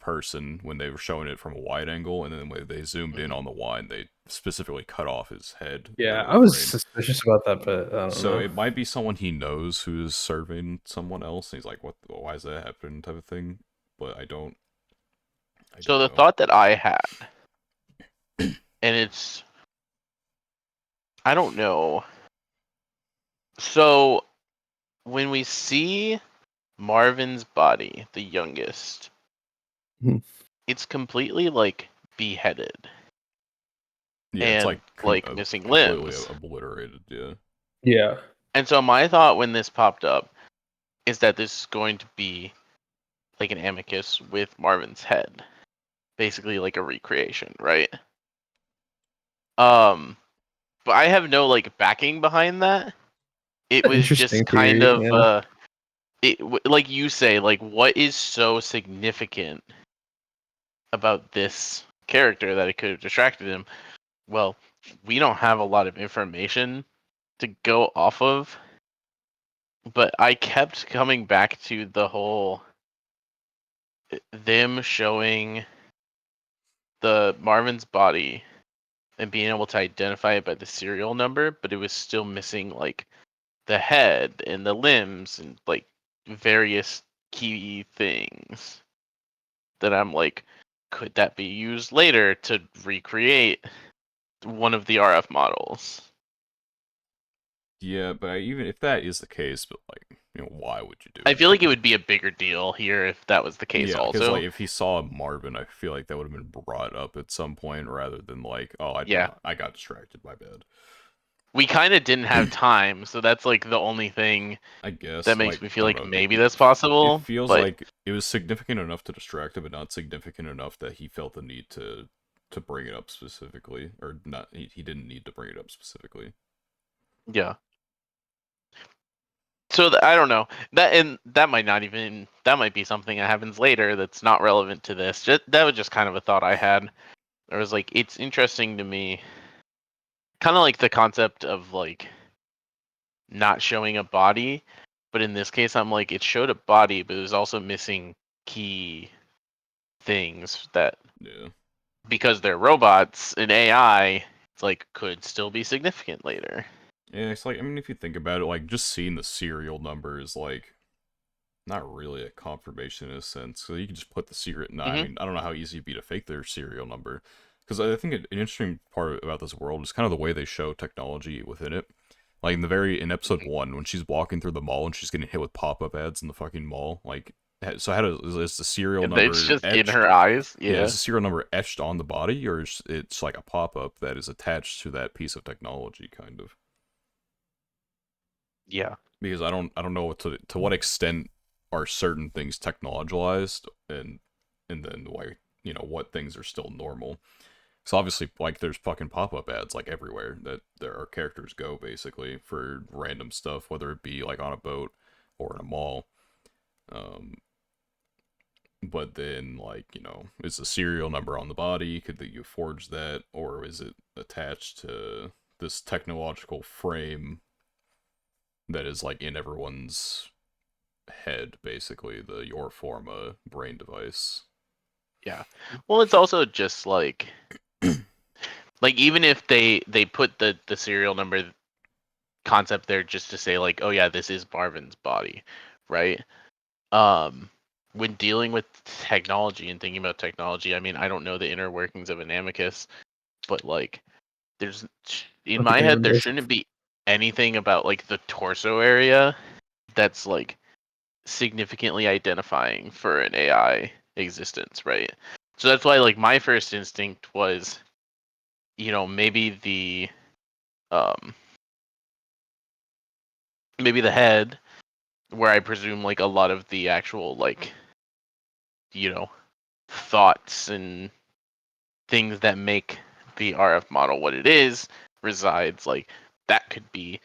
person when they were showing it from a wide angle, and then when they zoomed in Mhm. on the wine, they specifically cut off his head Yeah, or I was brain. suspicious about that, but I don't So know. it might be someone he knows who's serving someone else. And he's like, "What? Why is that happening?" Type of thing. But I So don't the know. thought that I had, and it's I don't know. So when we see Marvin's body, the youngest, Hmm. it's completely like beheaded Yeah, it's and like like missing completely limbs. obliterated. Yeah, Yeah, And so my thought when this popped up is that this is going to be like an amicus with Marvin's head, basically like a recreation, right? Um, but I have no like backing behind that. It an was interesting just kind theory. of Yeah, like you say, like what is so significant about this character that it could have distracted him? Well, we don't have a lot of information to go off of, but I kept coming back to the whole them showing the Marvin's body and being able to identify it by the serial number, but it was still missing like the head and the limbs and like various key things that I'm like, could that be used later to recreate one of the RF models? yeah. But even if that is the case, but like, why would you do I it? feel like it would be a bigger deal here if that was the case Yeah, because like also. if he saw Marvin, I feel like that would have been brought up at some point rather than like, oh, Yeah. I got distracted, my bad. We kind of didn't have time, so that's like the only thing I guess that makes like me I feel don't like know. maybe that's It possible, feels but like it was significant enough to distract him, but not significant enough that he felt the need to bring it up specifically, or not. He didn't need to bring it up specifically. yeah. So I don't know that, and that might not even that might be something that happens later that's not relevant to this. That was just kind of a thought I had. It was like it's interesting to me, kind of like the concept of like not showing a body, but in this case, I'm like it showed a body, but it was also missing key things that Yeah. because they're robots and AI, it's like could still be significant later. Yeah, it's like I mean, if you think about it, like just seeing the serial number is like not really a confirmation in a sense. So you can just put the secret. No, I Hmm. mean, I don't know how easy it'd be to fake their serial number, because I think an interesting part about this world is kind of the way they show technology within it. Like in episode Mhm. 1, when she's walking through the mall and she's getting hit with pop-up ads in the fucking mall, like, so how is the serial And it's number just in etched? her eyes. Yeah, is Yeah. the serial number etched on the body, or is it's like a pop-up that is attached to that piece of technology, kind of? Yeah. Because I don't know to what extent are certain things technologized, and then why, what things are still normal. So obviously, like, there's fucking pop-up ads like everywhere that there are characters go basically for random stuff, whether it be like on a boat or in a mall. Um, but then, like, is the serial number on the body? Could you forge that, or is it attached to this technological frame that is like in everyone's head, basically the your forma brain device? Yeah. Well, it's also just like even if they put the serial number concept there just to say like, oh yeah, this is Marvin's body, right? Um, when dealing with technology and thinking about technology, I mean, I don't know the inner workings of an amicus, but like, there's I in don't think my head anyone there does. shouldn't be anything about like the torso area that's like significantly identifying for an AI existence, right? So that's why like my first instinct was, maybe um the head, where I presume like a lot of the actual like, you know, thoughts and things that make the RF model what it is resides, like that could be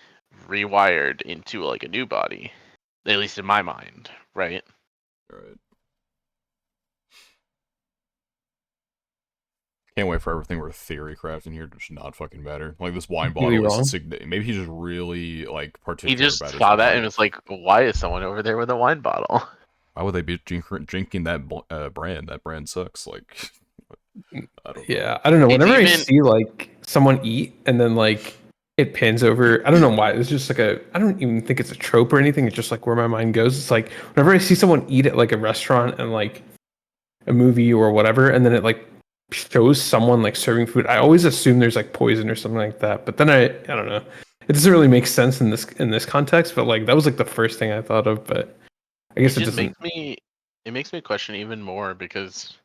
rewired into like a new body, at least in my mind, right? All right. Can't wait for everything we're theory crafting here to just not fucking matter. Like, this wine Completely bottle isn't wrong. maybe he's just really like He particular just about his saw that and wine. was like, why is someone over there with a wine bottle? Why would they be drinking that brand? That brand sucks. Like, I don't know. Yeah, I don't know. It's Whenever I even see like someone eat and then like it pans over, I don't know why. It's just like I don't even think it's a trope or anything. It's just like where my mind goes. It's like whenever I see someone eat at like a restaurant and like a movie or whatever, and then it like shows someone like serving food, I always assume there's like poison or something like that. But then I don't know. It doesn't really make sense in this context. But like that was like the first thing I thought of. But I it guess it just doesn't. makes me question even more because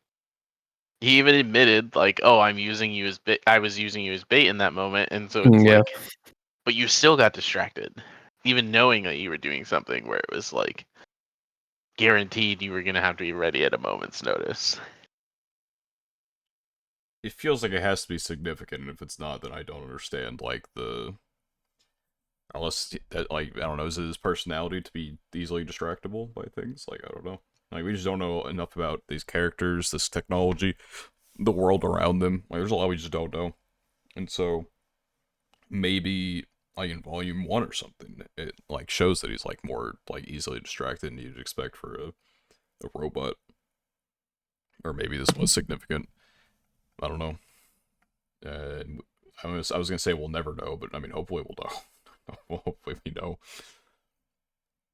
he even admitted like, oh, I'm using you as bait. I was using you as bait in that moment, and so it's Yeah, like, but you still got distracted, even knowing that you were doing something where it was like guaranteed you were gonna have to be ready at a moment's notice. It feels like it has to be significant, and if it's not, then I don't understand. Like, unless like, I don't know, is it his personality to be easily distractible by things? Like, I don't know. Like, we just don't know enough about these characters, this technology, the world around them. Like, there's a lot we just don't know, and so maybe like in volume 1 or something, it like shows that he's like more like easily distracted than you'd expect for a robot. Or maybe this was significant. I don't know. Uh, I was gonna say we'll never know, but I mean, hopefully we'll know. Well, hopefully we know.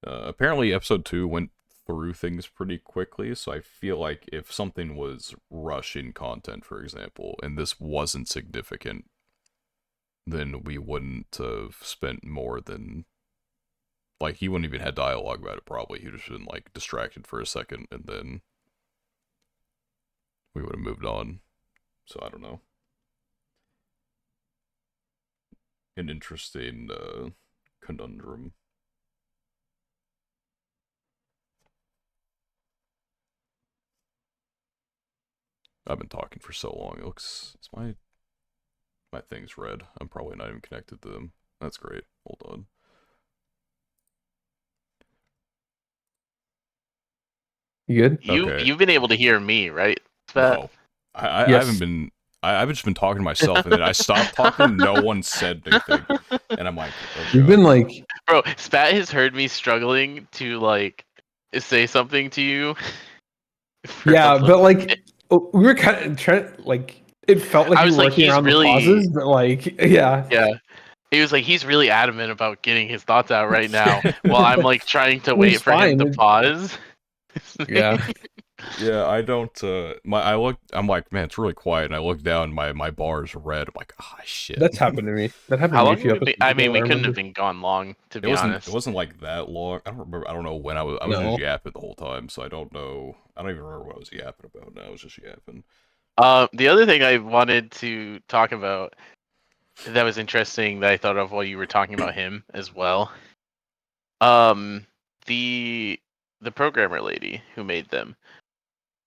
Apparently, episode 2 went through things pretty quickly, so I feel like if something was rushing content, for example, and this wasn't significant, then we wouldn't have spent more than, like, he wouldn't even had dialogue about it. Probably he'd just been like distracted for a second, and then we would have moved on. So I don't know. An interesting conundrum. I've been talking for so long. It looks, is my thing's red. I'm probably not even connected to them. That's great. Hold on. you good? Okay. You've been able to hear me, right, Spat? No, I haven't Yes. been. I've just been talking to myself, and then I stopped talking. No one said anything, and I'm like, oh You've been god. like Bro, Spat has heard me struggling to like say something to you for a yeah, little but like bit. we were kind of trying like it felt like I you was were like, working he's around the really, pauses, but like yeah. yeah. He was like, he's really adamant about getting his thoughts out right now, while I'm like trying to It was wait for him fine. to pause. Yeah. Yeah, I don't. I'm like, man, it's really quiet, and I look down, my bar is red. I'm like, ah, shit. That's happened to me. That happened How to me a long few have we been? episodes I mean, ago. I we couldn't have remember. been gone long, to It be wasn't. It honest. wasn't like that long. I don't remember. I don't know when I was just No. yapping the whole time, so I don't know. I don't even remember what I was yapping about. Now I was just yapping. The other thing I wanted to talk about that was interesting that I thought of while you were talking about him as well. Um, the the programmer lady who made them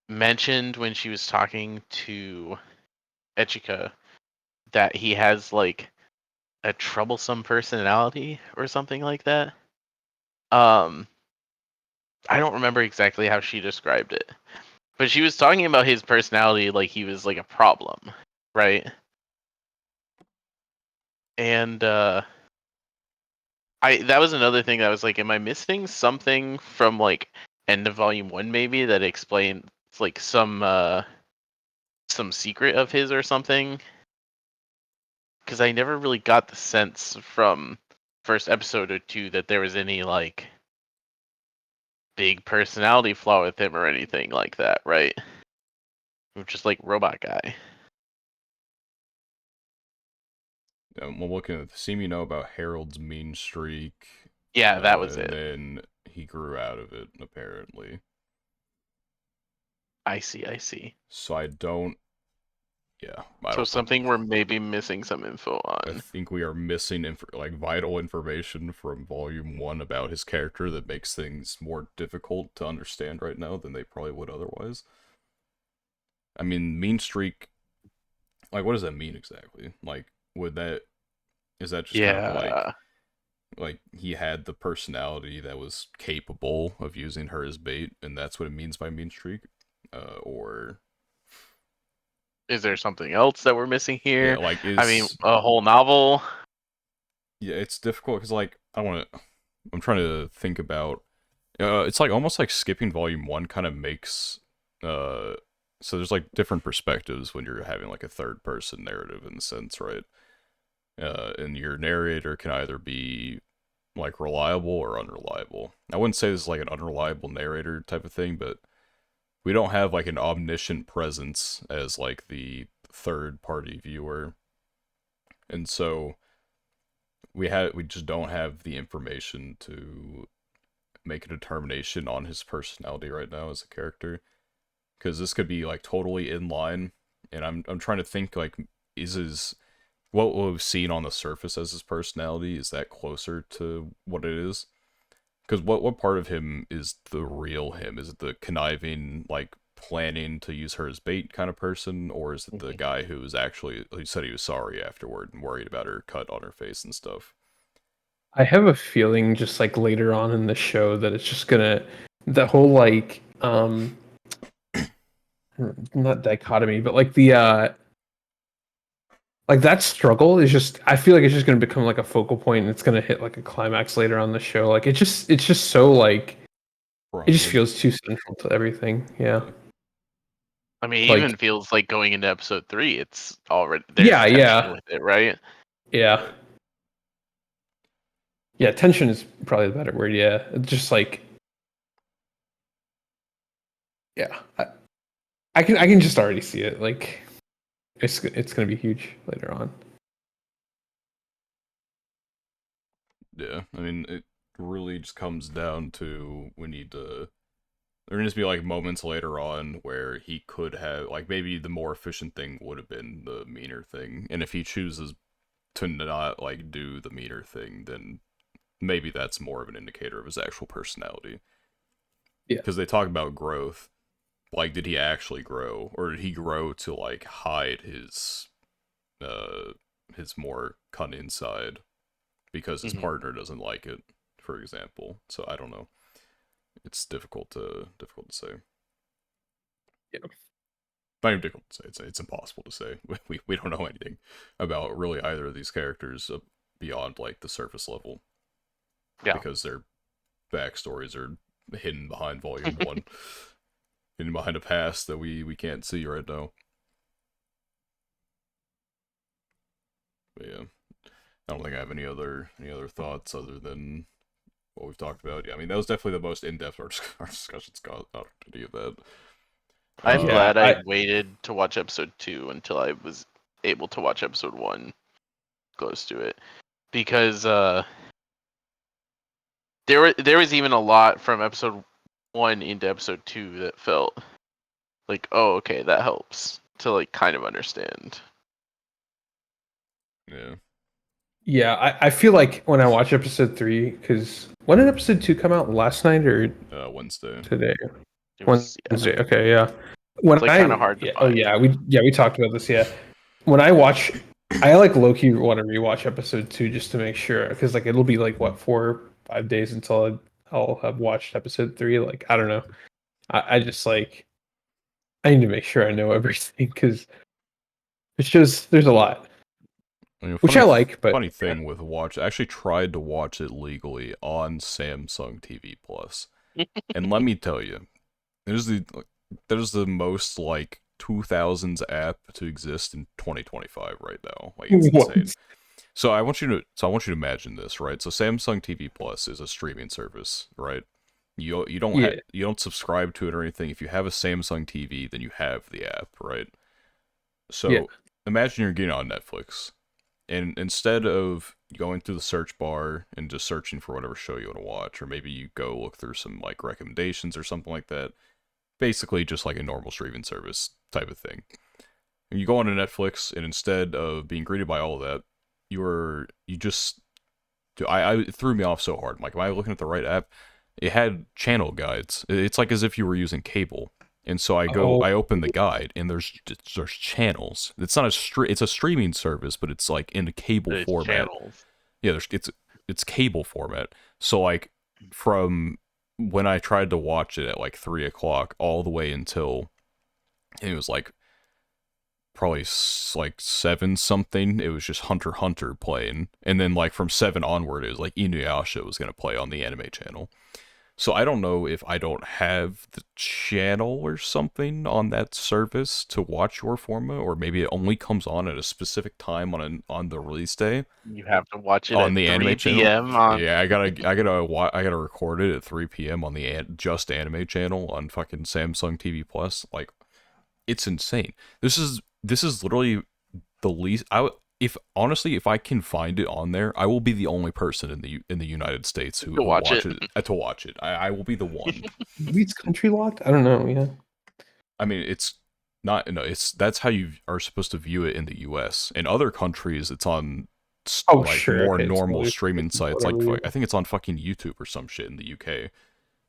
mentioned when she was talking to Echika that he has like a troublesome personality or something like that. Um, I don't remember exactly how she described it, but she was talking about his personality like he was like a problem, right? And I that was another thing that was like, am I missing something from like end of volume 1 maybe that explains like some secret of his or something? Because I never really got the sense from first episode or two that there was any like big personality flaw with him or anything like that, right? Just like robot guy. Well, looking at the seem you know about Harold's mean streak, Yeah, that was and it. then he grew out of it apparently. I see, I see. So I don't. Yeah, I So don't. something we're maybe missing some info I on. think we are missing like vital information from Volume One about his character that makes things more difficult to understand right now than they probably would otherwise. I mean, mean streak. Like, what does that mean exactly? Like, would that is that just kind of Yeah. like he had the personality that was capable of using her as bait, and that's what it means by mean streak, or Is there something else that we're missing yeah, here? like I mean, is a whole novel. yeah, it's difficult because like I want to. I'm trying to think about. It's like almost like skipping volume one kind of makes. Uh, so there's like different perspectives when you're having like a third person narrative in a sense, right? And your narrator can either be like reliable or unreliable. I wouldn't say this is like an unreliable narrator type of thing, but we don't have like an omniscient presence as like the third party viewer. And so we just don't have the information to make a determination on his personality right now as a character, because this could be like totally in line, and I'm trying to think like, is his what we've seen on the surface as his personality, is that closer to what it is? Because what part of him is the real him? Is it the conniving, like planning to use her as bait kind of person, or is it the Mhm. guy who said he was sorry afterward and worried about her cut on her face and stuff? I have a feeling just like later on in the show that it's just gonna the whole like not dichotomy, but like the like that struggle is just I feel like it's just gonna become like a focal point and it's gonna hit like a climax later on the show. Like it's just so like it just Probably. feels too central to everything. Yeah. Yeah. I mean, it Like even feels like going into episode 3, it's already there's yeah, tension yeah. with it, right? Yeah. Right. Yeah, tension is probably the better word. Yeah. It's just like yeah. I can just already see it. Like it's gonna be huge later on. Yeah. I mean, it really just comes down to we need to. There needs to be like moments later on where he could have like maybe the more efficient thing would have been the meaner thing, and if he chooses to not like do the meaner thing, then maybe that's more of an indicator of his actual personality. Yeah. Because they talk about growth, like did he actually grow, or did he grow to like hide uh his more cunning side because his Hmm. partner doesn't like it, for example? So I don't know. It's difficult to say. Yeah. Not even difficult to say. It's impossible to say. We don't know anything about really either of these characters beyond like the surface level, Yeah. because their backstories are hidden behind Volume One, hidden behind a past that we can't see right now. But yeah, I don't think I have any other thoughts other than what we've talked about. Yeah, I mean that was definitely the most in depth our discussions got out of any of that. I'm Yeah, glad I waited to watch episode 2 until I was able to watch episode 1 close to it, because there was even a lot from episode 1 into episode 2 that felt like, oh, okay, that helps to like kind of understand. Yeah. yeah. I feel like when I watch episode 3, because when did episode 2 come out? Last night or Wednesday. today? It was Wednesday. Okay, yeah. When it's like kind of hard to yeah, oh find. yeah, we talked about this. Yeah, when I watch, I like low key want to rewatch episode 2 just to make sure, because like it'll be like what 4 or 5 days until I'll have watched episode 3. Like I don't know. I just like I need to make sure I know everything because it's just there's a lot I mean, which I like, but funny thing with watch, I actually tried to watch it legally on Samsung TV Plus, and let me tell you, there's the most like 2000s app to exist in 2025 right now. Like it's what? insane. So I want you to imagine this, right? So Samsung TV Plus is a streaming service, right? You don't Yeah, you don't subscribe to it or anything. If you have a Samsung TV, then you have the app, right? yeah. So imagine you're getting on Netflix, and instead of going through the search bar and just searching for whatever show you want to watch, or maybe you go look through some like recommendations or something like that, basically just like a normal streaming service type of thing. And you go on to Netflix, and instead of being greeted by all of that, you just it threw me off so hard. I'm like, am I looking at the right app? It had channel guides. It's like as if you were using cable. And so Oh, I open the guide, and there's channels. It's not it's a streaming service, but it's like in a cable There's format. channels. Yeah, it's cable format. So like from when I tried to watch it at like 3 o'clock all the way until it was like probably like 7 something, it was just Hunter x Hunter playing, and then like from 7 onward it was like Inuyasha was going to play on the anime channel. So I don't know if I don't have the channel or something on that service to watch your forma, or maybe it only comes on at a specific time on the release day You have to watch it on at the anime 3 channel. p.m. on. Yeah, I gotta record it at 3 p.m. on the just anime channel on fucking Samsung TV Plus. Like, it's insane. This is literally the least. If honestly, if I can find it on there, I will be the only person in the United States To who watch watch it. it to watch it. I will be the one. maybe it's country locked. I don't know. Yeah. I mean, it's not. No, it's that's how you are supposed to view it in the U.S. In other countries, it's on Oh, like sure. more Okay. It's normal totally streaming sites. Like whatever. Yeah. I think it's on fucking YouTube or some shit in the UK.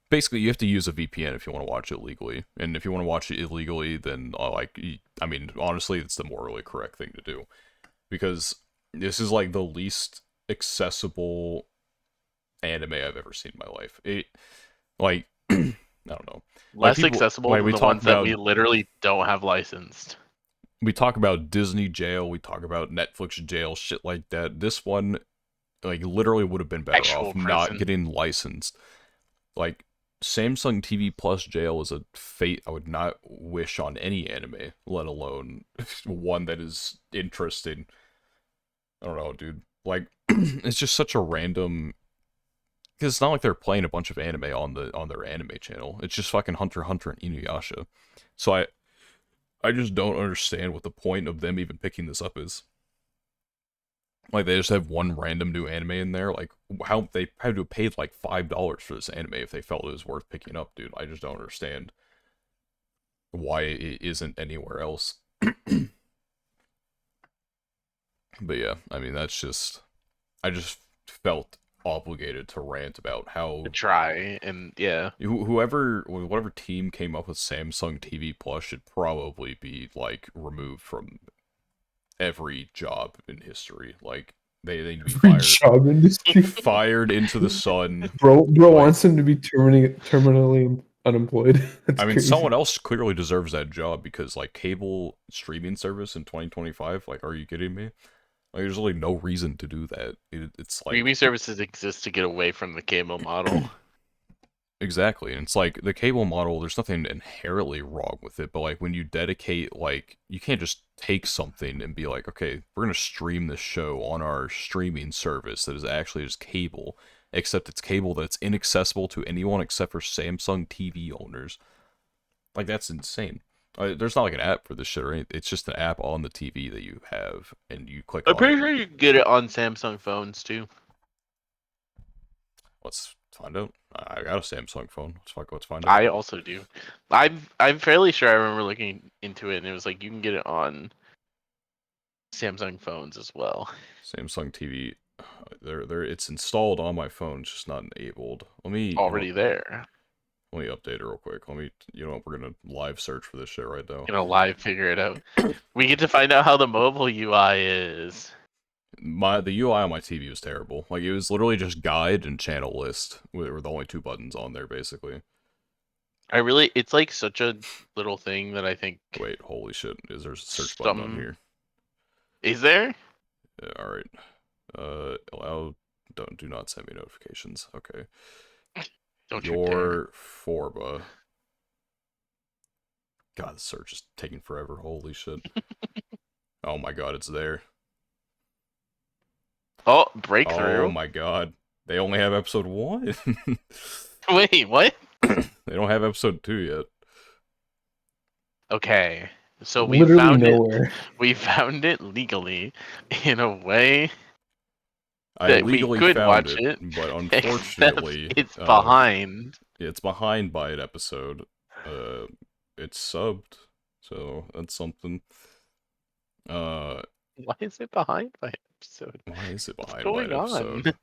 Basically, you have to use a VPN if you want to watch it legally, and if you want to watch it illegally, then I mean, honestly, it's the morally correct thing to do, because this is like the least accessible anime I've ever seen in my life. It like I don't know. Like Less people accessible like than the ones that we literally don't have licensed. we talk about Disney jail, we talk about Netflix jail, shit like that. This one like literally would have been better Actual off not prison. getting licensed. Like Samsung TV Plus jail is a fate I would not wish on any anime, let alone one that is interesting. I don't know, dude. Like it's just such a random, because it's not like they're playing a bunch of anime on their anime channel. It's just fucking Hunter x Hunter and Inuyasha. So I just don't understand what the point of them even picking this up is. Like they just have one random new anime in there. Like how they had to have paid like $5 for this anime if they felt it was worth picking up, dude. I just don't understand why it isn't anywhere else. But yeah, I mean I just felt obligated to rant about To how try, and yeah. whatever team came up with Samsung TV Plus should probably be like removed from every job in history. Like they need to be Free fired, job industry. fired into the sun. Bro Like, wants him to be terminally unemployed. That's I mean, crazy. someone else clearly deserves that job, because like cable streaming service in 2025. Like, are you kidding me? Like, there's really no reason to do that. It's like Streaming services exist to get away from the cable model. exactly, and it's like the cable model. There's nothing inherently wrong with it, but like when you dedicate, like you can't just take something and be like, okay, we're gonna stream this show on our streaming service that is actually just cable, except it's cable that's inaccessible to anyone except for Samsung TV owners. Like that's insane. There's not like an app for this shit or anything. It's just an app on the TV that you have, and you click I'm on pretty it. sure you can get it on Samsung phones too. Let's find out. I got a Samsung phone. Let's find out. I also do. I'm fairly sure I remember looking into it, and it was like you can get it on Samsung phones as well. Samsung TV. It's installed on my phone. It's just not enabled. Already there. Let me update it real quick. We're gonna live search for this shit right now. Gonna live figure it out. We get to find out how the mobile UI is. The UI on my TV was terrible. Like, it was literally just guide and channel list were the only two buttons on there, basically. It's like such a little thing that I think. Wait, holy shit! There's a search button on here? Is there? Yeah, all right. Do not send me notifications. Okay. Don't you dare. Your Forba. God, the search is taking forever. Holy shit. Oh my god, it's there. Oh, Oh breakthrough. my god. They only have episode 1? Wait, what? They don't have episode 2 yet. Okay. So we Literally found nowhere. it. We found it legally in a way I that we legally could found watch it, it, but except unfortunately, it's behind. it's behind by an episode. It's subbed, so that's something. Uh, Why is it behind by episode? why is it What's behind by an going on? episode?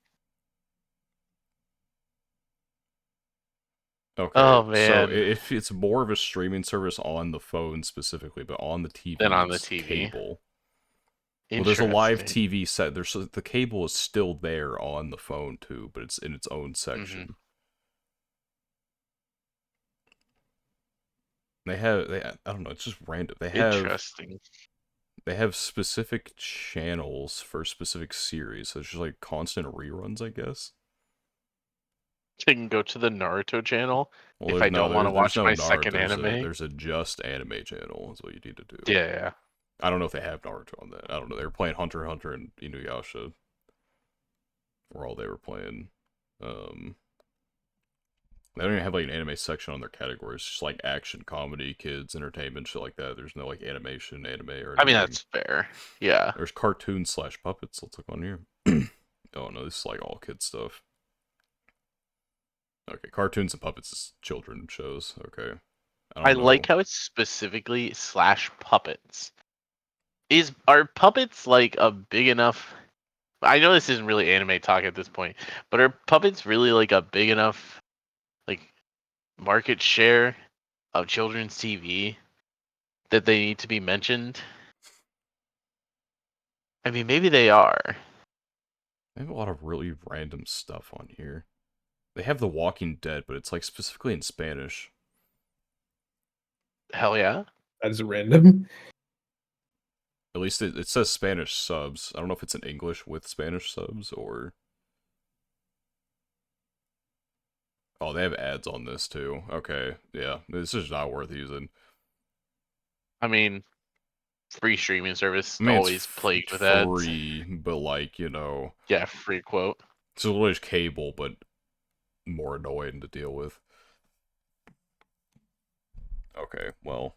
Okay, Oh so man. if it's more of a streaming service on the phone specifically, but on the TV Then on the it's TV. cable. Well, there's a Interesting. live TV set. The cable is still there on the phone too, but it's in its own section. They I don't know, it's just random. Interesting. They have specific channels for specific series, so it's just like constant reruns, I guess. I can go to the Naruto channel Well, if I don't want to there's watch no my Naruto. second anime. There's a just anime channel is what you need to do. Yeah. I don't know if they have Naruto on that. I don't know. They were playing Hunter x Hunter and Inuyasha. Were all they were playing. They don't even have like an anime section on their categories. It's just like action, comedy, kids, entertainment, shit like that. There's no like animation, anime, or anything. I mean that's fair. Yeah. There's cartoons / puppets. Let's look on here. Oh no, this is like all kid stuff. Okay, cartoons and puppets is children shows. Okay. I like how it's specifically / puppets. Are puppets like a big enough? I know this isn't really anime talk at this point, but are puppets really like a big enough like market share of children's TV that they need to be mentioned? I mean, maybe they are. They have a lot of really random stuff on here. They have The Walking Dead, but it's like specifically in Spanish. Hell yeah. That is random. At least it says Spanish subs. I don't know if it's in English with Spanish subs or... Oh, they have ads on this too. Okay, yeah. This is not worth using. I mean, free streaming service I mean, always plagued with ads. free, but like, Yeah, free quote. it's literally just cable, but more annoying to deal with. Okay, well.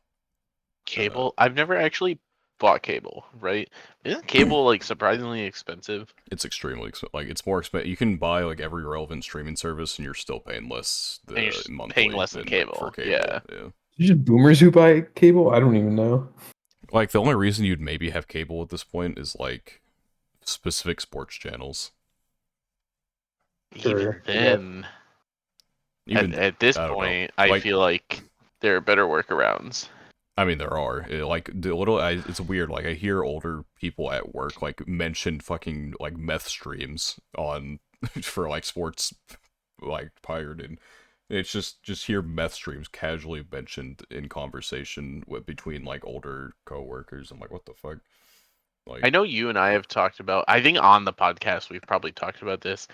Cable? I've never actually bought cable, right? Isn't cable like surprisingly expensive? It's extremely expensive. Like, it's more expensive. You can buy like every relevant streaming service, and you're still paying less monthly. Paying less than cable. For cable. Yeah. It's just boomers who buy cable. I don't even know. Like, the only reason you'd maybe have cable at this point is like specific sports channels. Even then, at this point, I feel like there are better workarounds. I mean, there are. It's weird. Like, I hear older people at work like mention fucking like meth streams on for like sports like pirated. It's just hear meth streams casually mentioned in conversation between like older coworkers. I'm like, what the fuck? Like, I know you and I have talked about. I think on the podcast we've probably talked about this.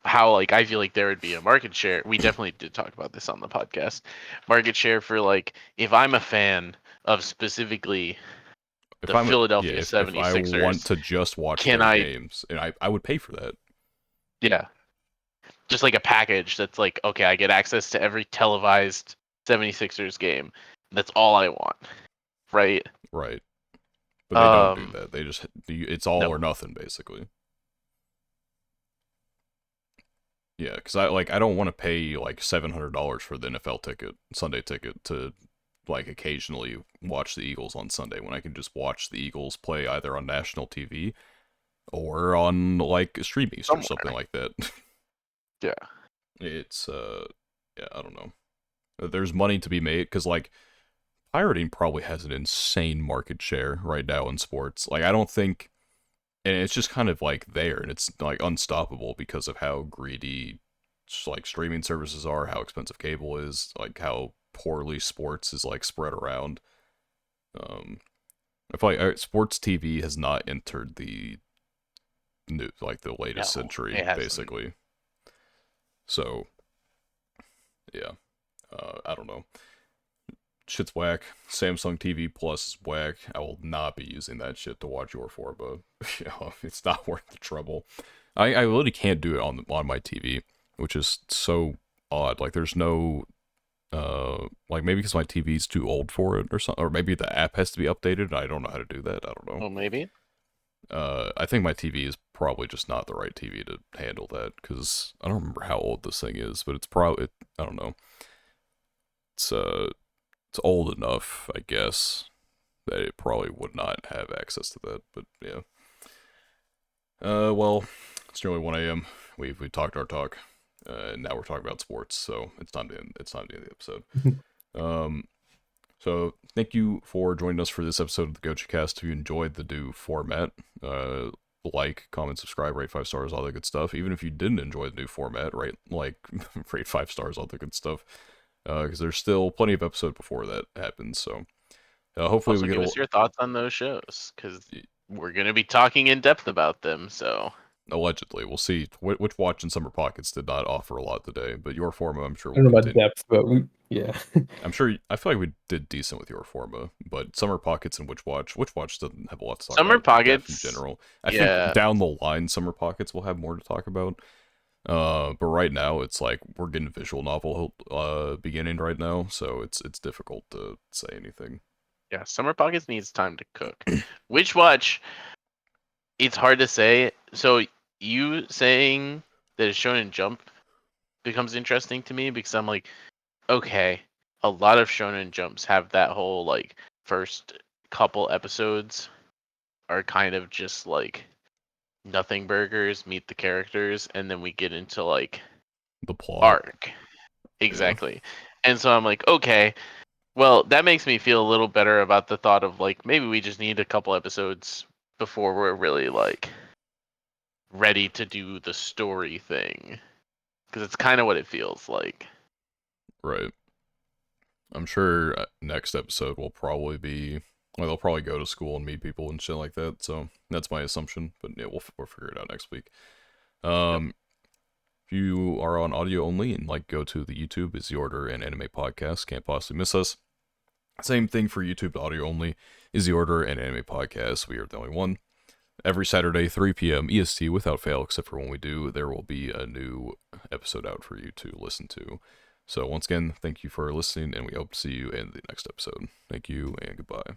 How like I feel like there would be a market share. We definitely did talk about this on the podcast. Market share for like if I'm a fan of specifically the Philadelphia 76ers. If I want to just watch their games, and I would pay for that. Yeah. Just like a package that's like, okay, I get access to every televised 76ers game. That's all I want, right? Right. But they don't do Um, that. They just it's all no, or nothing basically. Yeah, because I don't want to pay like $700 for the NFL ticket, Sunday ticket, to like occasionally watch the Eagles on Sunday when I can just watch the Eagles play either on national TV or on like Stream East or something somewhere. like that. Yeah. It's yeah, I don't know. There's money to be made because like pirating probably has an insane market share right now in sports. Like I don't think, and it's just kind of like there, and it's like unstoppable because of how greedy like streaming services are, how expensive cable is, like how poorly sports is like spread around. Um, I feel like sports TV has not entered the new like the latest No, century it hasn't. basically. So yeah, I don't know. Shit's whack. Samsung TV Plus is whack. I will not be using that shit to watch your Forba. You know, it's not worth the trouble. I literally can't do it on my TV, which is so odd. Like there's no like maybe because my TV's too old for it or something, or maybe the app has to be updated. I don't know how to do that. I don't know. Well, maybe. I think my TV is probably just not the right TV to handle that because I don't remember how old this thing is, but it's probably I don't know. It's it's old enough, I guess, that it probably would not have access to that. But yeah. Well, it's nearly 1 a.m. We talked our talk, and now we're talking about sports, so it's time to end the episode. Um, so thank you for joining us for this episode of the Gochuucast. If you enjoyed the new format, like, comment, subscribe, rate 5 stars, all that good stuff. Even if you didn't enjoy the new format, rate rate 5 stars, all that good stuff. Because there's still plenty of episode before that happens. So hopefully Also, we get give a us your thoughts on those shows because we're gonna be talking in depth about them. So allegedly. We'll see. Which watch in Summer Pockets did not offer a lot today, but your Forma, I'm sure I will don't know about continue. depth, but yeah. I'm sure. I feel like we did decent with your Forma, but Summer Pockets and Which Watch doesn't have a lot to talk Summer about. Depth in Pockets, general. I think yeah, down the line, Summer Pockets will have more to talk about. But right now it's like we're getting visual novel beginning right now, so it's difficult to say anything. yeah. Summer Pockets needs time to cook. Which watch? It's hard to say. So you saying that it's shown in Jump becomes interesting to me because I'm like, okay, a lot of Shonen Jumps have that whole like first couple episodes are kind of just like nothing burgers, meet the characters, and then we get into like The plot, arc. yeah, Exactly. And so I'm like, okay, well, that makes me feel a little better about the thought of like maybe we just need a couple episodes before we're really like ready to do the story thing. Because it's kind of what it feels like. right. I'm sure next episode will probably be. Well, they'll probably go to school and meet people and shit like that. So that's my assumption. But yeah, we'll figure it out next week. Yep. If you are on audio only and like go to the YouTube, is the Order and Anime Podcast. Can't possibly miss us. Same thing for YouTube audio only. Is the Order and Anime Podcast. We are the only one. Every Saturday, 3 p.m. EST without fail, except for when we do, there will be a new episode out for you to listen to. So once again, thank you for listening, and we hope to see you in the next episode. Thank you, and goodbye.